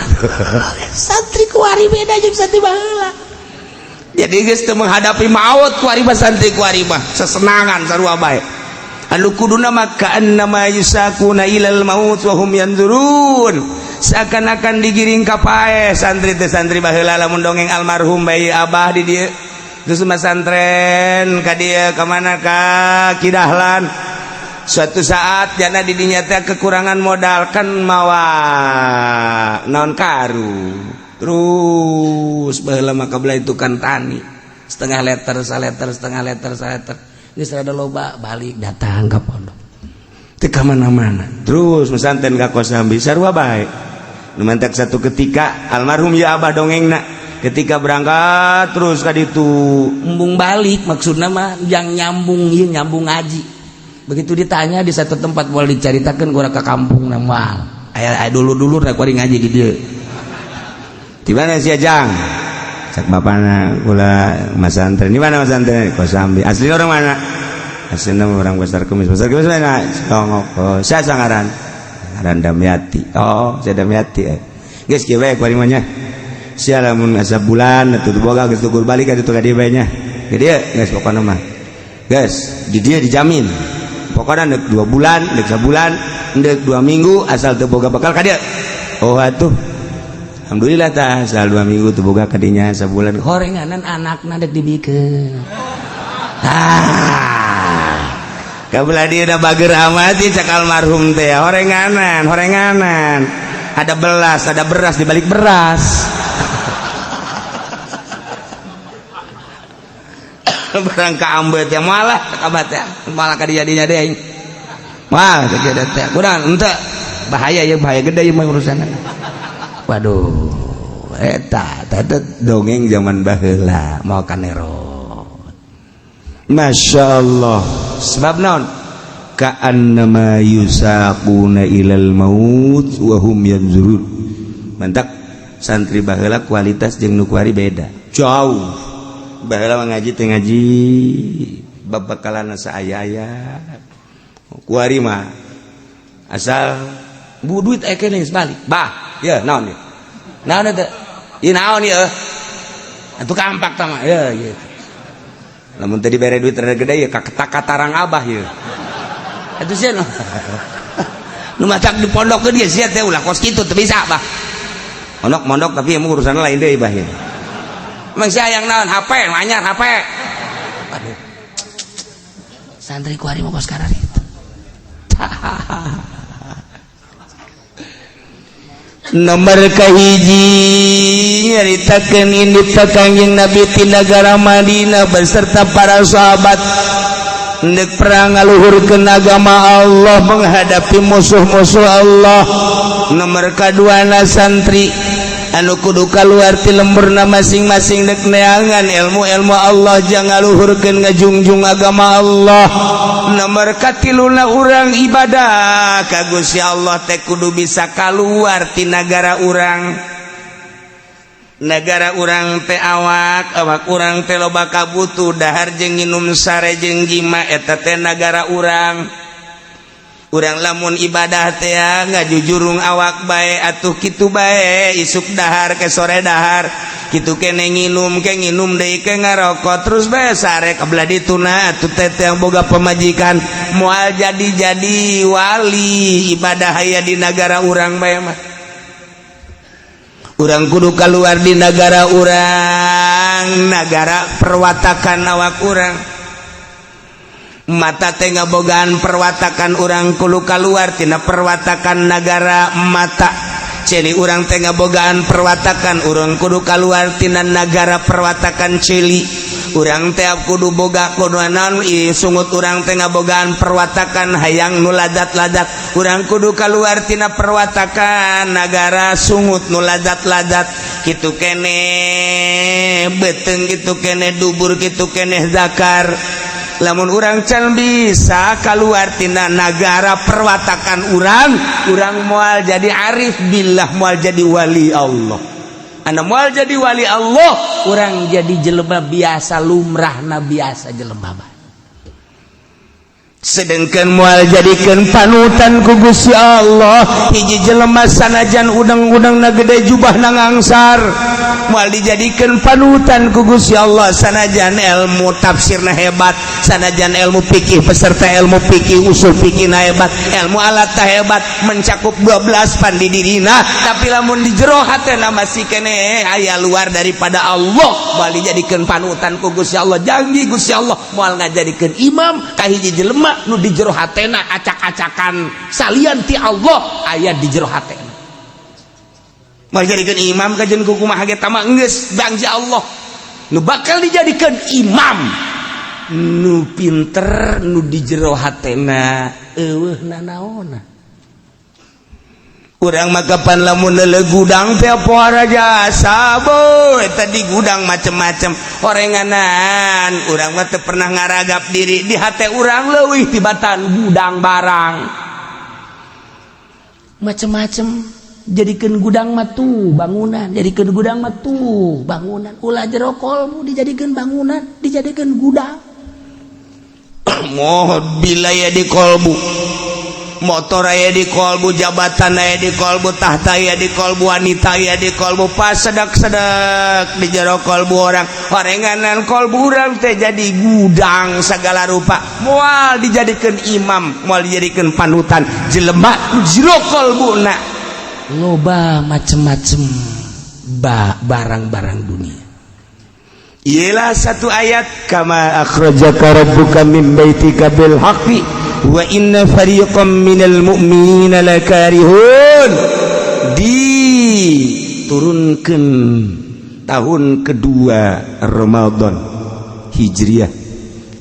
[SPEAKER 2] Santri kuari beda jeung santri baheula. Jadi geus teu menghadapi maut kuari mah santri kuari mah sesenangan sarua bae. Anu kuduna mah ka'annama yusakuna ilal maut wa hum yanzurun, seakan-akan digiring ka pae santri teh santri baheula lamun dongeng almarhum bayi abah di dieu terus masantren ka dieu ka mana ka Kidahlan. Suatu saat jana di dinya teh kekurangan modal kan mawa naon karu terus baheula mah kabelah itu kan tani setengah liter geus rada loba balik datang ka pondok teu ka mana-mana terus mesantren ka Kosambi sarua bae nu mantek satu ketika almarhum ya abah dongengna ketika berangkat terus ka ditu embung balik maksudna mah yang nyambung ieu nyambung ngaji. Begitu ditanya di satu tempat boleh diceritakan gua ke kampung nama aya dulu rek kuring ngaji di dieu. Di mana si Ajang? Cak bapana kula masantren. Di mana masantren? Kosambi. Asli orang mana? Asli orang Pasar Kemis. Pasar Kemis mana? Songok. Oh, saya sangaran. Sangaran Damyati. Oh, saya Damyati. Geus kieu bae kuring mah nya. Sia lamun asa bulan atuh boga geus tukur balik ka ditu ka dieu bae nya. Gede geus pokona mah. Geus, di dia dijamin. Pokoknya nek 2 bulan, nek sebulan, nek 2 minggu asal teu boga bakal ka dieu. Oh atuh. Alhamdulillah tah asal 2 minggu teu boga ka dinya sabulan. Horenganan anakna dek dibikeun. Kabelah dieu da bager amat cak almarhum teh horenganan. Ada belas, ada beras di balik beras. Barang ka ambet ya malah kabat ya malah ka dijadinya deui mah teh teh kurang henteu bahaya ya bahaya gede ieu mah urusanna waduh eta dongeng zaman baheula mau kanerot masyaallah sebab naon ka'annama yusaquna ilal maut wa hum yanzurun mantak santri baheula kualitas jeung nu kuari beda jauh. Baheula ngaji teh ngaji babakalan saaya-aya kuari mah asal bu duit aya keneh balik bah ya naon ieu naon teh ieu naon ieu atuh kampak tah mah ya ieu lamun teh dibere duit rada gede ya katarang abah ieu atuh sia nu matak di pondok ke dia sia teh ulah kos kitu teu bisa bah mondok tapi emang urusan lain deui bah ieu emang si ayang naon HP manyar HP aduh santri kuari mau kos karar itu nomor kahiji nyaritakeun indit Kangjeng Nabi ti nagara Madinah beserta para sahabat hendak perang ngaluhurkeun agama Allah menghadapi musuh-musuh Allah. Nomor kaduana santri anu kudu kaluar ti lemburna masing-masing dek neangan ilmu-ilmu Allah jangan luhurkeun ngajungjung agama Allah. Nomor katiluna urang ibadah ka Gusti Allah teh kudu bisa kaluar ti nagara urang teh awak urang teh loba kabutuh dahar jeung nginum sare jeung jima eta teh nagara urang lamun ibadah teh ngajujurung awak bae atuh kitu bae isuk dahar ke sore dahar kitu kene nginum deui ke ngarokok terus bae sare kabelah dituna atuh teh yang boga pemajikan moal jadi wali ibadah aya di nagara urang bae mah urang kudu kaluar di nagara urang nagara perwatakan awak urang mata teh ngabogaan perwatakan urang kudu kaluar tina perwatakan nagara mata celi urang teh ngabogaan perwatakan urang kudu kaluar tina nagara perwatakan celi urang teh kudu boga kudu naon sungut urang teh ngabogaan perwatakan hayang nu ladat-ladat urang kudu kaluar tina perwatakan nagara sungut nu ladat-ladat kitu kene beteung kitu kene dubur kitu kene zakar. Lamun urang can bisa keluar tina nagara perwatakan urang moal jadi arif billah moal jadi wali Allah ana moal jadi wali Allah urang jadi jelema biasa lumrahna biasa jelema
[SPEAKER 1] sedangkan moal jadikan panutan ku Gusti Allah hiji jelema sanajan udang-udangna gede jubah nangangsar moal dijadikan panutan ku Gusti Allah sanajan ilmu tafsirna hebat sanajan ilmu fikih peserta ilmu fikih usul fikihna hebat ilmu alatna hebat mencakup 12 pandi dirina tapi lamun di jero hatena masih kene aya luar daripada Allah moal dijadikan panutan ku Gusti Allah janji Gusti Allah moal ngajadikeun imam ka hiji jelema nu di jero hatena acak-acakan salian ti Allah aya di jero hatena mau jadikan imam kajen kukumaha ge tama geus janji Allah nu bakal dijadikan imam nu pinter nu di jero hatena eueuh nanaona urang mah kapan lamun leuleuh gudang teh poara jasa boy tadi gudang macem-macem orenganan urang mah teu pernah ngaragap diri di hate urang leuwih tibatan gudang barang macem-macem jadikeun gudang mah tuh bangunan jadikeun gudang mah tuh bangunan ulah jero kolbu dijadikeun bangunan dijadikeun gudang mobil aya di kolbu motor aya di kolbu jabatan aya di kolbu tahta aya di kolbu wanita aya di kolbu pas sedak-sedak di jero kolbu orang orenganan kolbu urang teh jadi gudang segala rupa moal dijadikeun imam moal dijadikeun panutan jelema nu jero kolbuna loba macem-macem barang-barang dunia. Ialah satu ayat kama akhrajaka rabbuka min baitika bil haqqi wa inna fariqam minal mu'minina lakarihun diturunkeun tahun kedua Ramadan Hijriah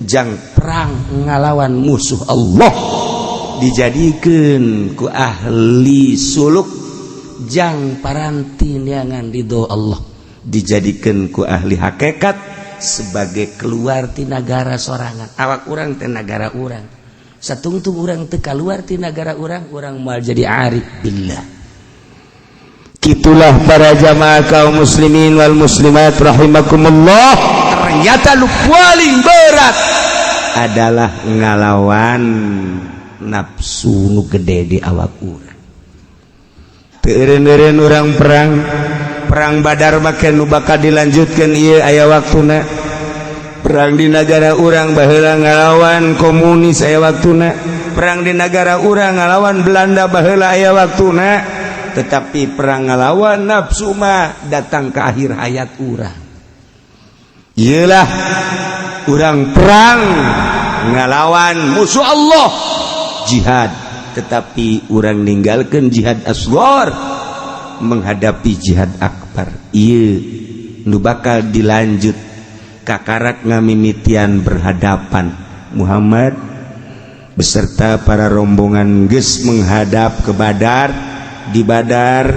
[SPEAKER 1] jang perang ngalawan musuh Allah dijadikeun ku ahli suluk jang paranti neangan ridho Allah dijadikan ku ahli hakikat sebagai keluar ti negara sorangan awak urang teh negara urang satungtung urang teu kaluar ti negara urang moal jadi arif billah kitulah para jamaah kaum muslimin wal muslimat rahimakumullah ternyata lu paling berat adalah ngalawan nafsu nu gede di awak urang teu eureun urang perang Badar makin nu bakal dilanjutkan ieu aya waktuna perang di negara urang baheula ngalawan komunis aya waktuna perang di negara urang ngalawan Belanda baheula aya waktuna tetapi perang ngalawan nafsu mah datang ke akhir hayat urang ielah urang perang ngalawan musuh Allah jihad tetapi urang ninggalkeun jihad asghar menghadapi jihad akbar ieu nu bakal dilanjut kakarak ngamimitian berhadapan Muhammad beserta para rombongan geus menghadap ke Badar di Badar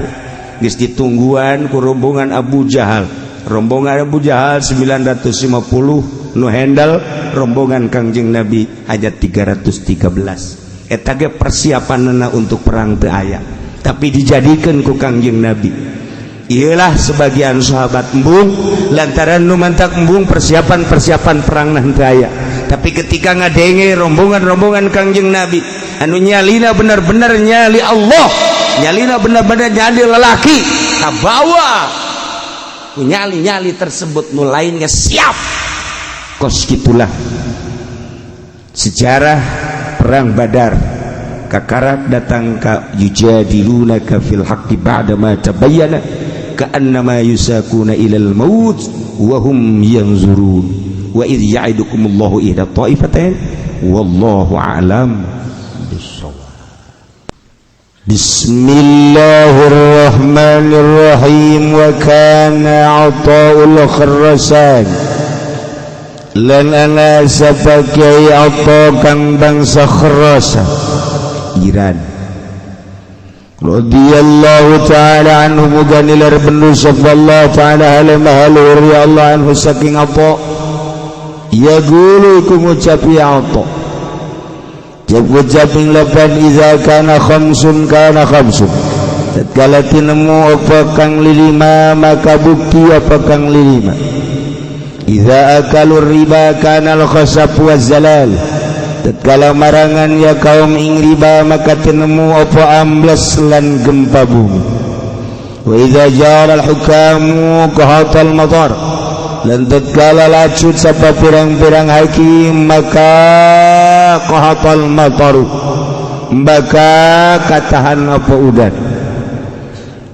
[SPEAKER 1] geus ditungguan ku rombongan Abu Jahal 950 nu handle rombongan Kangjeng Nabi ayat 313 eta ge persiapanna untuk perang teu aya tapi dijadikan ku Kangjeng Nabi ialah sebagian sahabat embung lantaran nu mantak embung persiapan perang nah teu aya tapi ketika ngadenge rombongan Kangjeng Nabi anu nyalina benar-benar nyali Allah nyalina benar-benar nyali lelaki kabawa ku nyali tersebut nu lainnya siap kos gitulah sejarah perang Badar kakarak datang ka yujadilunaka fil haqqi ba'da ma tabayyana ka'annama yusakuna ilal maut wa hum yanzurun wa idh ya'idukumullahu ihda ta'ifatain wallahu a'lam bissawab. Bismillahirrahmanirrahim wa kana 'ata'ul kharrasan lan ana sapakai apa kang bangsa kharrasan Iran radhiyallahu ta'ala anhu muganilar benu sallallahu ta'ala alaihi mahalur ya Allah anhu saking apa ya gulu ku ngucapi apa ngucapin lapan iza kana khamsun tatkala tinemu apa kang lilima maka bukti apa kang lilima iza akalur riba kana al khasab wa zalal
[SPEAKER 2] tatkala marangan ya kaum ing riba maka tinemu apa ambles lan gempa bumi. Wa idza jara al-hukamu qahatal matar, lan tatkala lacut sapa pirang-pirang hakim maka qahatal matar, maka katahan apa udan.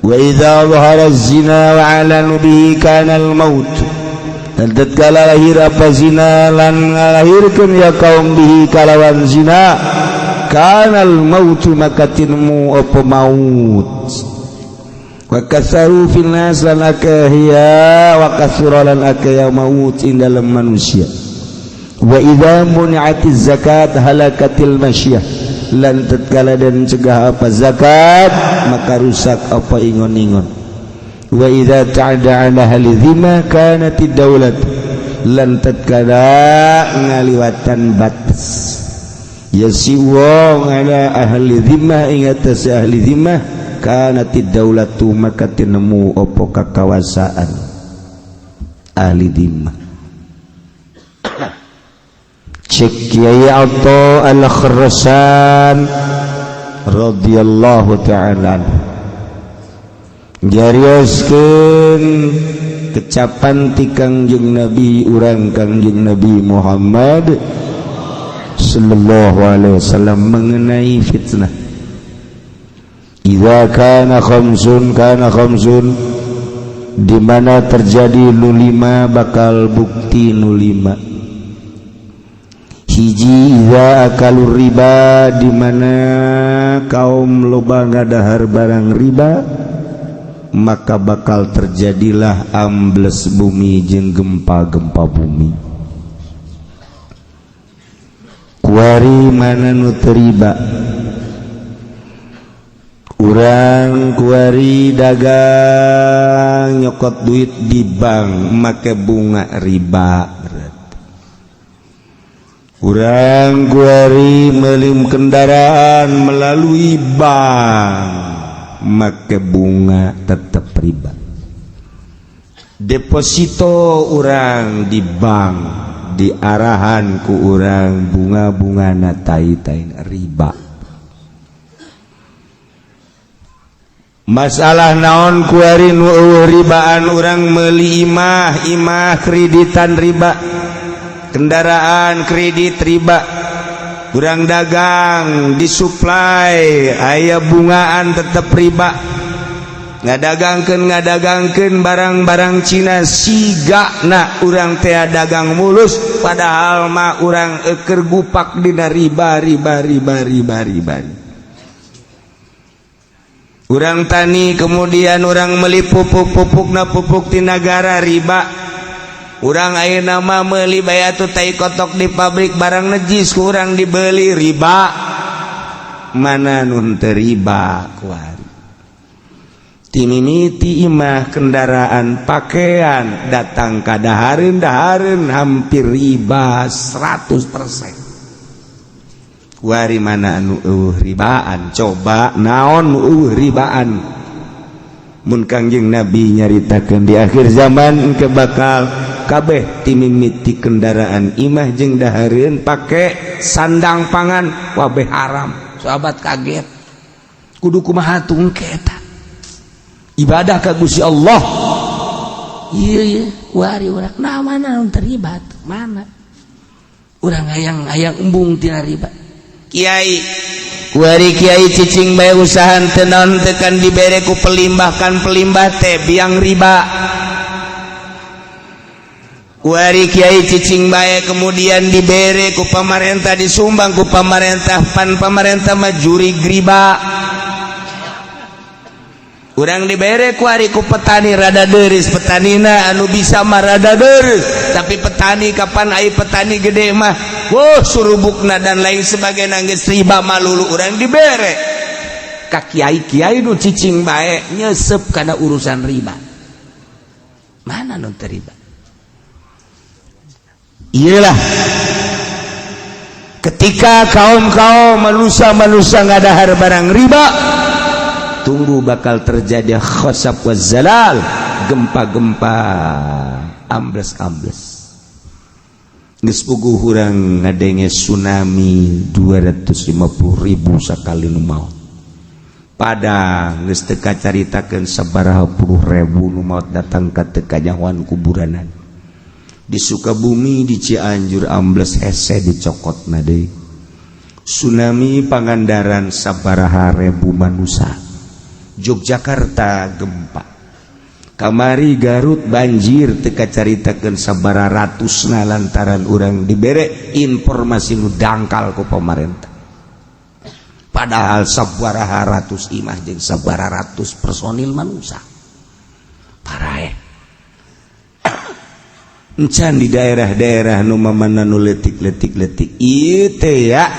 [SPEAKER 2] Wa idza dhahara az-zina wa 'alanu bihi kana al-maut, dan tatkala lahir apa zina lan ngalahirkeun ya kaum bihi kalawan zina kana al-maut, maka tinemu apa maut. Wa kasaru fil nas lan akhiya wa kasura lan akhiya maut ing dalam manusia. Wa idza muni'atiz zakat halakatil masyah, lan tatkala dan cegah apa zakat maka rusak apa ingon-ingon. Wa idza ta'ada 'ala ahli dhimma kanatid daulat, lan tatkala ngaliwatan batas yasiwa 'ala ahli dhimma ing atas ahli dhimma kanatid daulatu maka tinemu apa kakawasan ahli dhimma. Cek Kiai Atha Al-Khrasan radhiyallahu ta'ala jarioskeun kecapan ti Kangjeng Nabi urang Kangjeng Nabi Muhammad sallallahu alaihi wasallam mengenai fitnah. Idza kana khamsun di mana terjadi nulima bakal bukti nulima. Hiji idza akalur riba, di mana kaum loba ngadahar barang riba maka bakal terjadilah ambles bumi jeung gempa-gempa bumi. Kuari mana nu teu riba, urang kuari dagang nyokot duit di bank make bunga riba. Urang kuari melim kendaraan melalui bank make bunga tetap riba. Deposito urang di bank diarahan ku urang bunga-bunga na tai-tai riba. Masalah naon kuari nu ribaan urang meuli imah kreditan riba, kendaraan kredit riba, urang dagang disuplai aya bungaan tetap riba. Ngadagangkeun barang-barang Cina sigana urang teh dagang mulus padahal mah urang keur gupak dina riba. Urang tani kemudian urang meuli pupuk-pupukna pupuk ti nagara riba. Urang ayeuna mah meuli bayatu tai kotok di pabrik barang najis ku urang dibeli riba. Mana nun teu riba kuari. Timimiti imah kendaraan pakaian datang ka dahareun hampir riba 100%. Kuari mana anu ribaan, coba naon nu ribaan. Mun Kangjeng Nabi nyaritakeun di akhir zaman engke bakal kabeh timimiti kendaraan imah jeung dahareun pake sandang pangan wabeh haram. Sahabat kaget. Kudu kumaha tungke eta? Ibadah ka Gusti Allah. Iya wari urang nah mana nu terlibat? Mana? Urang hayang embung tina riba. Kiai kuari kiai cicing bae usahan teu naon tekan dibere ku pelimbah teh biang riba. Kuari kiai cicing bae kemudian dibere ku pamarentah, disumbang ku pamarentah, pamarentah mah juri riba. Urang dibere kuari ku petani rada deureus, petanina anu bisa mah rada deureus, tapi petani kapan ai petani gede mah surubukna dan lain sebagainya geus riba malulu urang dibere ka kiai-kiai nu cicing bae nyesep kana urusan riba. Mana nu teu riba? Iyalah ketika kaum-kaum manusia ngadahar barang riba, tunggu bakal terjadi khasab wa zalal, gempa-gempa, ambles-ambles.
[SPEAKER 1] geus puguh urang ngadenge tsunami 250.000 sakali nu maot. Pada geus teu kacaritakeun sabaraha puluh ribu nu maot datang ka teu kanyahoan kuburanan. Di Sukabumi di Cianjur ambles hese dicokotna deui. Tsunami Pangandaran sabaraha ribu manusia. Yogyakarta gempa. Kamari Garut banjir teu kacaritakeun sabaraha ratusna lantaran urang dibere informasi nu dangkal ku pamarentah. Padahal sabaraha ratus imah jeung sabaraha ratus personil manusia. Parae. Encan di daerah-daerah nu mamana nu leutik-leutik ieu teh ya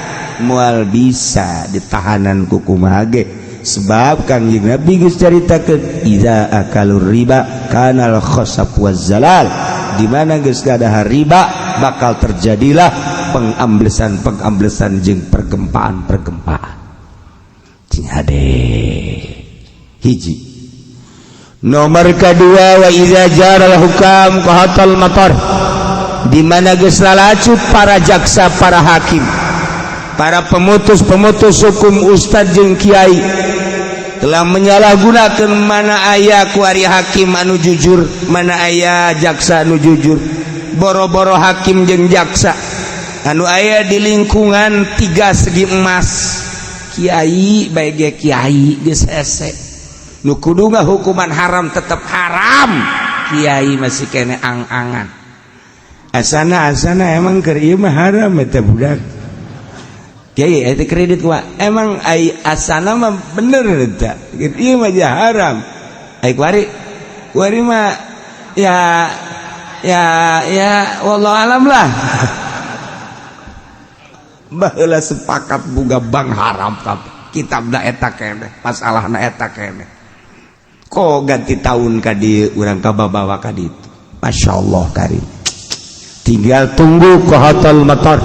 [SPEAKER 1] moal bisa ditahanan ku kumaha ge. Sebab Kangjeng Nabi geus caritakeun idza akalur riba kanal khasaf waz zalal, di mana geus gadaha riba bakal terjadilah pengamblesan jeung pergempaan. Cing hade hiji. Nomor kedua wa idza jaral hukam qahatal matar, di mana geus lalacut para jaksa, para hakim, para pemutus hukum ustad jeung kiai telah menyalahgunakeun mana aya ku ari hakim anu jujur, mana aya jaksa anu jujur. Boro-boro hakim jeung jaksa anu aya di lingkungan 3 segi emas, kiai bae kiai geus hese nu kudu hukuman haram tetap haram, kiai masih kene ang-angan. Asana emang keur ieu mah haram eta budak. Kiai eta kredit wa emang ai asana mah bener eta. Ieu mah haram. Ai kuari mah ya wallahu alam lah. Baheula sepakat boga bang haram tapi kitabna eta keneh, masalahna eta keneh. Kok ganti tahun ka dieu urang kababawa ka ditu. Masyaallah karim. Tinggal tunggu qahatal matar.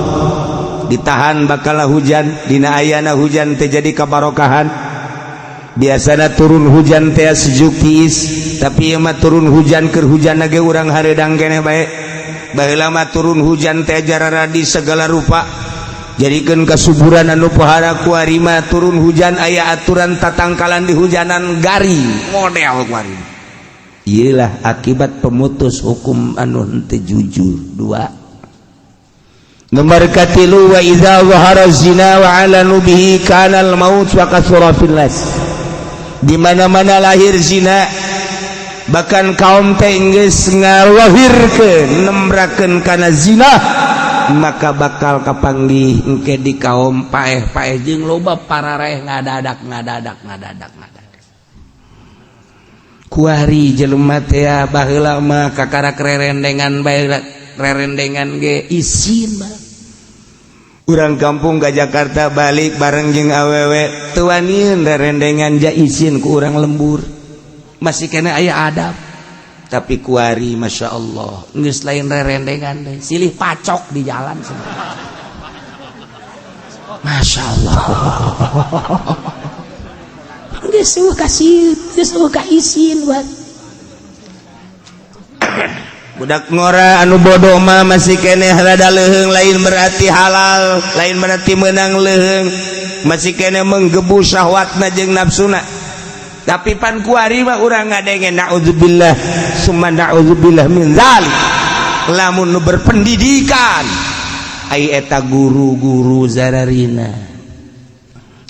[SPEAKER 1] Ditahan bakal hujan, dina ayana hujan teh jadi kabarokahan. Biasana turun hujan teh sejuk tiis, tapi ieu mah turun hujan keur hujanna ge urang hareudang keneh bae. Baheula mah turun hujan teh jararadi segala rupa. Jadikeun kasuburan anu pohara ku ari mah turun hujan aya aturan tatangkalan di hujanan garing model ku ari. Ieulah akibat pemutus hukum anu henteu jujur. 2. Nomor katilu wa idza zahara zina wa alanu bihi kana al maut wa kasura fil nas. Di mana-mana lahir zina bahkan kaum teh geus ngalahirkeun nembrakeun kana zina, maka bakal kapanggih engke di kaum paeh jeung loba parareh ngadadak. Kuari jelema teh baheula mah kakara rerendengan bae rerendengan ge isin mah. Urang kampung ka Jakarta balik bareng jeung awewe teu waniun rerendengan ja isin ku urang lembur. Masih kena aya adab. Tapi kuari Masya Allah geus lain rerendengan deh, silih pacok di jalan semua. Masya Allah. Geus ka isin buat budak ngora anu bodoh mah masih keneh rada leuheung, lain berarti halal, lain berarti menang leuheung, masih keneh menggebu syahwatna jeung nafsuna. Tapi pan kuari mah urang ngadenge naudzubillah summa naudzubillah min zalik. Lamun nu berpendidikan ai eta guru-guru zararina,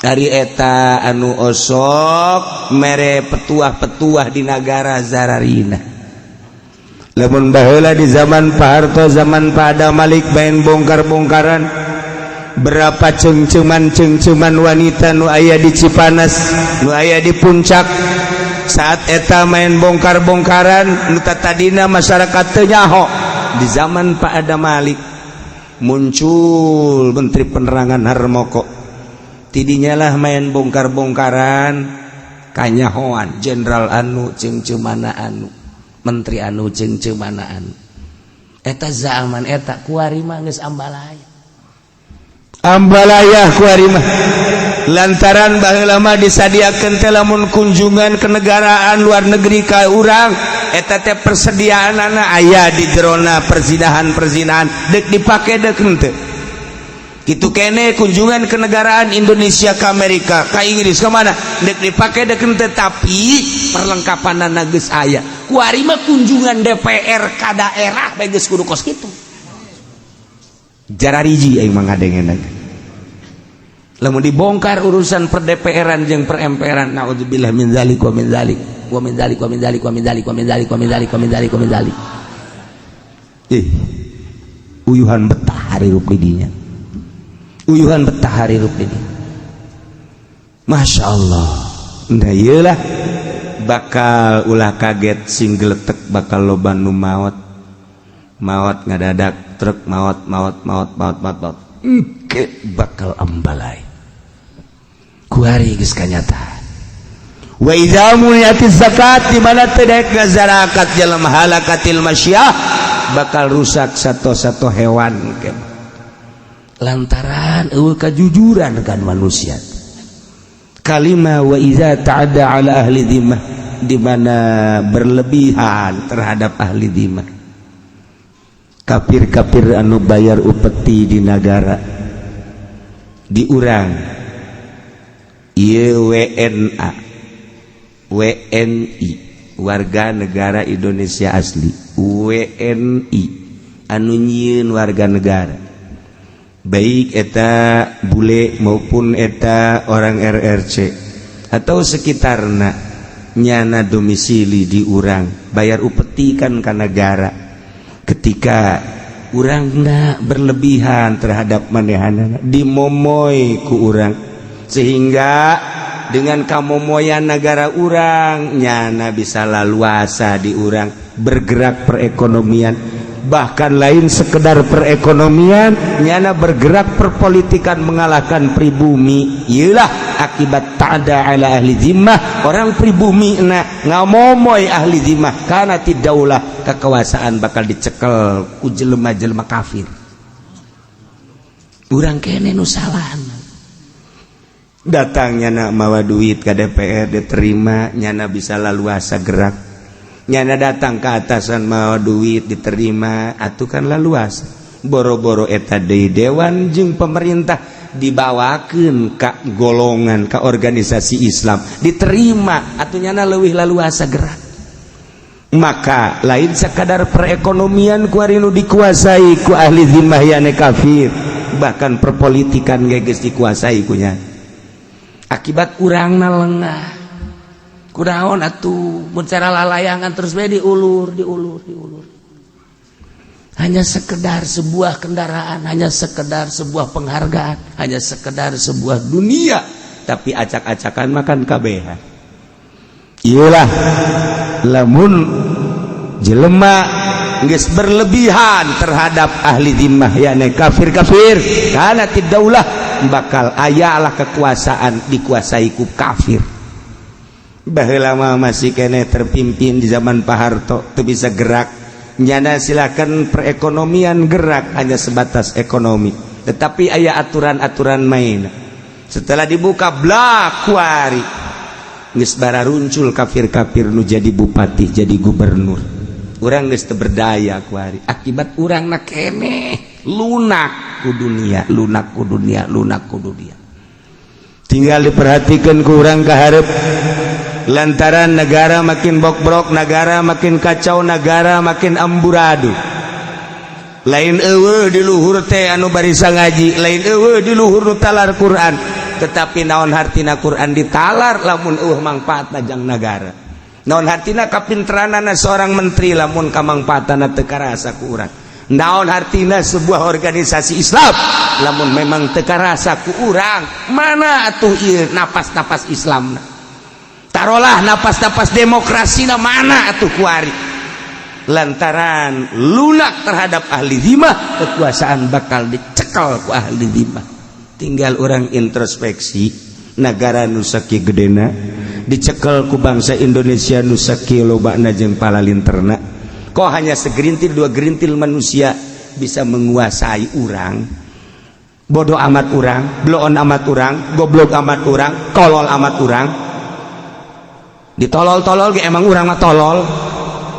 [SPEAKER 1] ari eta anu osok mere petuah-petuah di negara zararina. Lamun baheula di zaman Pak Harto, zaman Pak Adam Malik main bongkar-bongkaran, berapa cengceman wanita nu aya di Cipanas, nu aya di puncak. Saat eta main bongkar-bongkaran nu tadina masyarakat teu nyaho. Di zaman Pak Adam Malik muncul Menteri Penerangan Harmoko, tidinya lah main bongkar-bongkaran kanyahoan jenderal anu cengcemana anu, menteri anu cengcemana anu. Eta zaman eta kuari mah geus ambalaya. ambalayah ku ari mah lantaran baheula mah disadiakeun teh lamun kunjungan ke negaraan luar negeri ka urang eta teh persediaanana aya di jerona perzinahan deuk dipake deuk henteu kitu kene kunjungan ke negaraan Indonesia ke Amerika ka Inggris ke mana deuk dipake deuk henteu tapi perlengkapanana geus aya ku ari mah kunjungan DPR ka daerah bae geus kudu kos kitu jarariji aing mah ngadengeun lamun dibongkar urusan per DPR-an jeung per MPR-an naudzubillah min zalik wa min zalik wa min zalik wa min zalik wa min zalik wa min zalik wa min zalik wa min zalik wa min zalik uyuhan betah hari rup di dinya uyuhan betah hari rup di dinya Masya Allah nah iyalah bakal ulah kaget sing geletek bakal loba nu maot ngadadak truk maot engke bakal ambalai kuari geus kanyataan wa idza muniyatiz zakat di mana teu daek zakat jalma halakatil masyah bakal rusak satu hewan ke lantaran eueuh kajujuran kan manusia kalima wa idza ta'adda ala ahli dhimmah di mana berlebihan terhadap ahli dhimmah kafir-kafir anu bayar upeti di negara di urang WNA WNI warga negara Indonesia asli WNI anu nyieun warga negara baik eta bule maupun eta orang RRC atau sekitarna nyana domisili di urang bayar upeti kan ka negara ketika urangna berlebihan terhadap manehanana dimomoy ku urang sehingga dengan kamomoyan negara urang nyana bisa laluasa di urang bergerak perekonomian bahkan lain sekedar perekonomian nyana bergerak perpolitikan mengalahkan pribumi iyalah akibat ta'ada ala ahli zimmah orang pribumi ngamomoy ahli zimmah karena tidaulah kekuasaan bakal dicekel ku jelema-jelema kafir urang kene nu salah datang nyana mawa duit ke DPR diterima nyana bisa laluasa gerak nyana datang ke atasan mawa duit diterima atuh kan laluasa boro-boro eta deui dewan jeung pemerintah dibawakeun ka golongan ka organisasi Islam diterima atuh nyana leuwih laluasa gerak maka lain sekadar perekonomian ku ari nu dikuasai ku ahli zimmah yane kafir bahkan perpolitikan geus dikuasai ku nya akibat urangna lengah kunaon atuh mun cara lalayangan terus bae diulur hanya sekedar sebuah kendaraan hanya sekedar sebuah penghargaan hanya sekedar sebuah dunia tapi acak-acakan makan kabehan iyalah lamun jelema geus berlebihan terhadap ahli zimmah yakni kafir-kafir kana tidaulah bakal ayalah kekuasaan dikuasai ku kafir baheula mah masih kene terpimpin di zaman Pak Harto teu bisa gerak nyana silakan perekonomian gerak hanya sebatas ekonomi tetapi aya aturan-aturan main setelah dibuka blak kuari geus bararuncul kafir-kafir nu jadi bupati jadi gubernur urang geus teu berdaya kuari akibat urangna keneh lunak ku dunia tinggal diperhatikan ku urang kaharep lantaran negara makin bok-brok negara makin kacau negara makin amburadul lain eueuh di luhur teh anu barisa ngaji lain eueuh di luhur nu talar Quran tetapi naon hartina Quran ditalar lamun eueuh mangpaatna jang negara naon hartina kapinteranana seorang menteri lamun kamangpaatana teu karasa ku urang naon artina sebuah organisasi Islam lamun memang teu karasa ku urang mana atuh ieu napas-napas Islamna tarolah napas-napas demokrasina mana atuh kuari lantaran lunak terhadap ahli zimmah kekuasaan bakal dicekel ku ahli zimmah tinggal orang introspeksi negara nu sakieu gedena dicekel ku bangsa Indonesia nu sakieu lobana jeung palalinterna kok hanya segerintil dua gerintil manusia bisa menguasai urang bodoh amat urang, bloon amat urang, goblok amat urang, tolol amat urang. Ditolol-tolol ge emang urang mah tolol,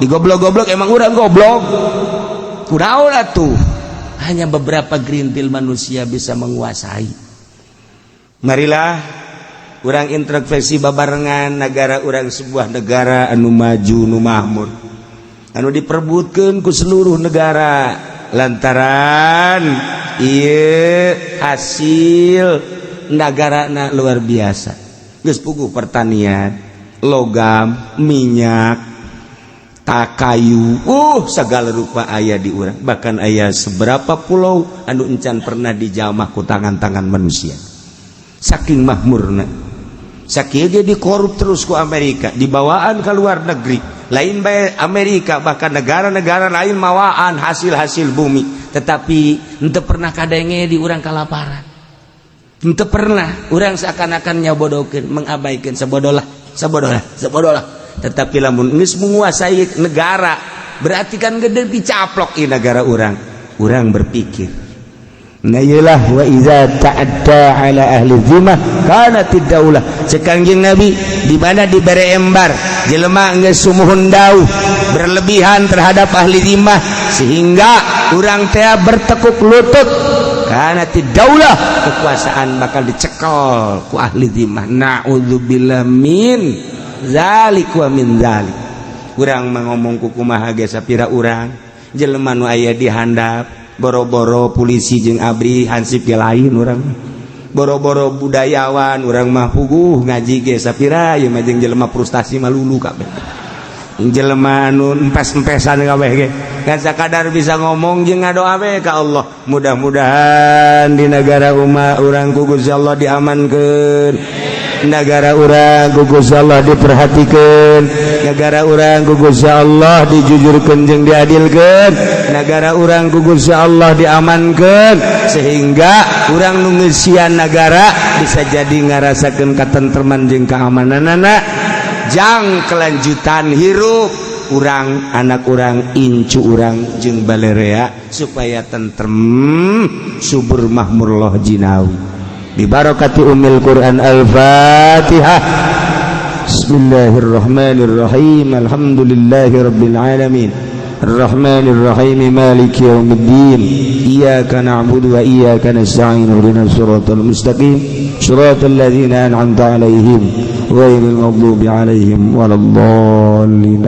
[SPEAKER 1] digoblok-goblok emang urang goblok. Kunaon atuh? Hanya beberapa gerintil manusia bisa menguasai. Marilah urang introspeksi babarengan negara urang, sebuah negara anu maju nu makmur, anu diperbutkeun ku seluruh negara lantaran ieu hasil nagarana luar biasa. Geus puguh pertanian, logam, minyak, kayu, segala rupa aya di urang. Bahkan aya seberapa pulau anu encan pernah dijamah ku tangan-tangan manusia. Saking makmurna. Sakieu ge dikorup terus ku Amerika, dibawaan ke luar negeri. Lain bae Amerika, bahkan negara-negara lain mawaan hasil-hasil bumi, tetapi henteu pernah kadenge di urang kalaparan. Henteu pernah urang seakan-akan nyabodokeun, mengabaikan sabodolah. Tetapi lamun geus menguasai negara, berarti kan gede dicaplok i negara urang. Urang berpikir, nah iyalah wa iza ta'adda ala ahli zimmah kanatid daulah. Sekangjing Nabi di mana dibere embar jelema geus sumuhun dauh berlebihan terhadap ahli zimmah sehingga urang teh bertekuk lutut, kanatid daulah, kekuasaan bakal dicekel ku ahli zimmah. Na'udzubillah min zalik wa min zalik. Urang ngomong ku kumaha ge sapira urang jelema nu aya di handap, boro-boro polisi jeung abri hansip ge lain urang, boro-boro budayawan urang mah puguh ngaji ge sapira ieu mah jeung jelema frustasi mah lulu kabeh, jelema anu empes-empesan kabeh ge kan sakadar bisa ngomong jeung ngadoa we ka Allah. Mudah-mudahan di negara urang ku Gusti Allah diamankeun, negara urang ku Gusti Allah diperhatikeun, negara urang ku Gusti Allah dijujurkeun jeung diadilkeun, negara urang ku Gusti Allah diamankeun sehingga urang nu ngeusian negara bisa jadi ngarasakeun katentreman jeung kaamananana jang kelanjutan hirup urang, anak urang, incu urang jeung balerea supaya tentrem subur makmur loh jinawi. Bi barakati ummil Quran al-Fatihah. Bismillahirrahmanirrahim. Alhamdulillahirabbil alamin. Arrahmanirrahim. Maliki yaumiddin. Iyyaka na'budu wa iyyaka nasta'in. Ihdinas siratal mustaqim. Siratal ladzina an'amta 'alaihim ghairil maghdubi 'alaihim waladdallin.